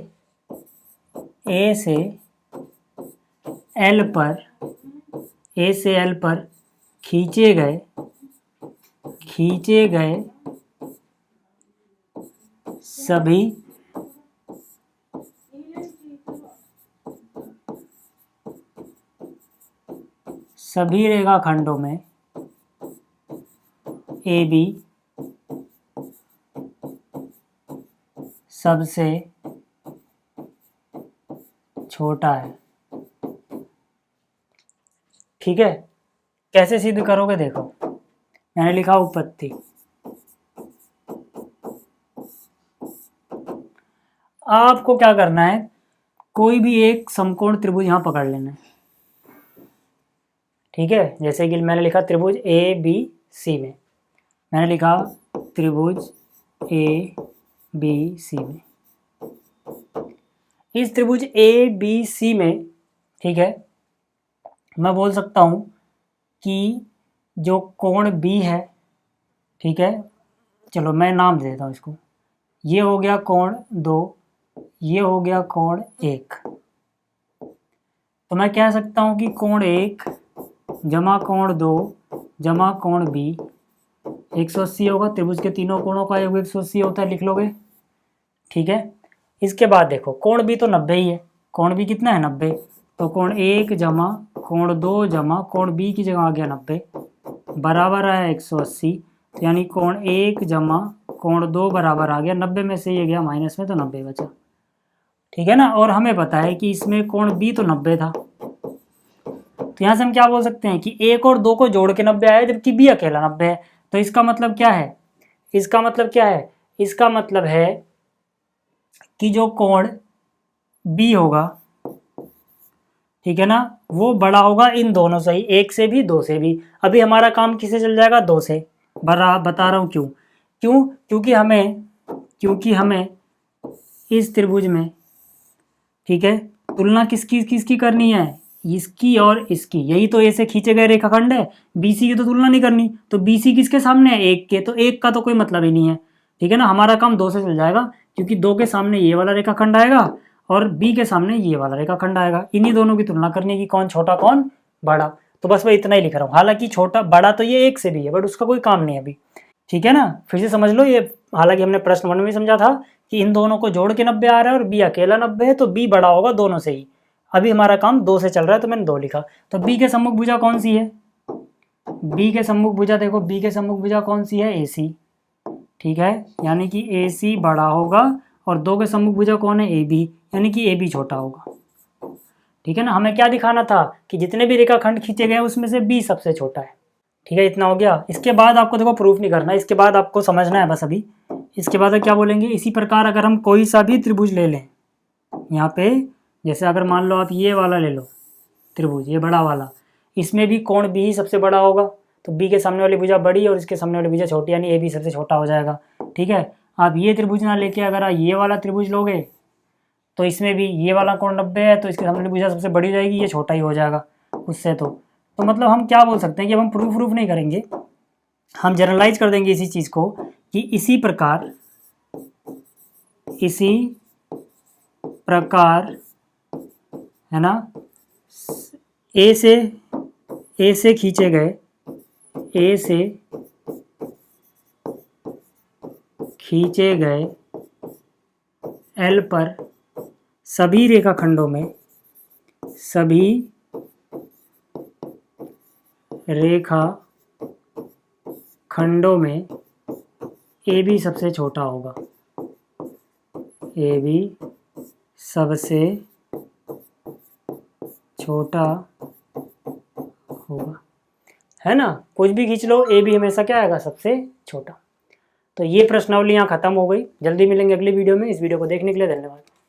एल पर, ए से एल पर खींचे गए सभी रेखाखंडों में ए बी सबसे छोटा है। ठीक है, कैसे सिद्ध करोगे देखो, मैंने लिखा उपपत्ति। आपको क्या करना है, कोई भी एक समकोण त्रिभुज यहां पकड़ लेना है। ठीक है, जैसे कि मैंने लिखा त्रिभुज ए बी सी में, मैंने लिखा त्रिभुज ए बी सी में, इस त्रिभुज ए बी सी में, ठीक है, मैं बोल सकता हूं कि जो कोण बी है, ठीक है, चलो मैं नाम दे देता हूं इसको, ये हो गया कोण 2, ये हो गया कोण 1। तो मैं कह सकता हूं कि कोण 1 जमा कोण 2 जमा कोण बी 180 होगा। त्रिभुज के तीनों कोणों का योग 180 होता है, लिख लोगे। ठीक है, इसके बाद देखो कोण बी तो 90 ही है, कोण बी कितना है 90, तो कोण 1 जमा कोण 2 जमा कोण बी की जगह आ गया 90 बराबर है 180, यानी कोण 1 जमा कोण 2 बराबर आ गया 90 में से ये गया माइनस में, तो 90 बचा। ठीक है ना, और हमें पता है कि इसमें कोण बी तो 90 था, तो यहाँ से हम क्या बोल सकते हैं कि 1 और 2 को जोड़ के 90 आया, जबकि बी अकेला 90 है। तो इसका मतलब क्या है, इसका मतलब है कि जो कोण बी होगा, ठीक है ना, वो बड़ा होगा इन दोनों से ही, 1 से भी 2 से भी। अभी हमारा काम किससे चल जाएगा, 2 से। बता रहा हूँ क्यों, क्योंकि हमें इस त्रिभुज में, ठीक है, तुलना किसकी करनी है, इसकी और इसकी। यही तो ए से खींचे गए रेखाखंड है, बीसी की तो तुलना नहीं करनी, तो बीसी किसके सामने है, 1 के, तो 1 का तो कोई मतलब ही नहीं है। ठीक है ना, हमारा काम 2 से चल जाएगा, क्योंकि 2 के सामने ये वाला रेखाखंड आएगा और बी के सामने ये वाला रेखाखंड आएगा। इन्हीं दोनों की तुलना करनी है कि कौन छोटा कौन बड़ा। तो बस मैं इतना ही लिख रहा हूँ, हालांकि छोटा बड़ा तो ये 1 से भी है, बट उसका कोई काम नहीं है अभी। ठीक है ना, फिर से समझ लो ये, हालांकि हमने प्रश्न 1 में समझा था कि इन दोनों को जोड़ के 90 आ रहा है और बी अकेला 90 है, तो बी बड़ा होगा दोनों से ही। अभी हमारा काम 2 से चल रहा है, तो मैंने 2 लिखा। तो बी के सम्मुख भुजा कौन सी है, बी के सम्मुख भुजा देखो, बी के सम्मुख भुजा कौन सी है, AC। ठीक है, यानी कि AC बड़ा होगा, और 2 के सम्मुख भुजा कौन है, AB, यानी कि AB छोटा होगा। ठीक है ना, हमें क्या दिखाना था कि जितने भी रेखाखंड खींचे गए उसमें से B सबसे छोटा है। ठीक है, इतना हो गया। इसके बाद आपको देखो प्रूफ नहीं करना, इसके बाद आपको समझना है बस अभी। इसके बाद क्या बोलेंगे, इसी प्रकार अगर हम कोई सा भी त्रिभुज ले लें, यहाँ पे जैसे अगर मान लो आप ये वाला ले लो त्रिभुज, ये बड़ा वाला, इसमें भी कोण बी ही सबसे बड़ा होगा, तो बी के सामने वाली भुजा बड़ी और इसके सामने वाली भुजा छोटी, यानी ए बी सबसे छोटा हो जाएगा। ठीक है, आप ये त्रिभुज ना लेके अगर आप ये वाला त्रिभुज लोगे, तो इसमें भी ये वाला कोण 90 है, तो इसके सामने वाली भुजा सबसे बड़ी हो जाएगी, ये छोटा ही हो जाएगा उससे। तो मतलब हम क्या बोल सकते हैं कि अब हम प्रूफ नहीं करेंगे, हम जनरलाइज कर देंगे इसी चीज़ को कि इसी प्रकार है ना, ए से खींचे गए एल पर सभी रेखाखंडों में ए बी सबसे छोटा होगा, ए बी सबसे छोटा होगा, है ना। कुछ भी खींच लो, ए बी हमेशा क्या आएगा, सबसे छोटा। तो ये प्रश्नावली यहाँ खत्म हो गई। जल्दी मिलेंगे अगली वीडियो में। इस वीडियो को देखने के लिए धन्यवाद।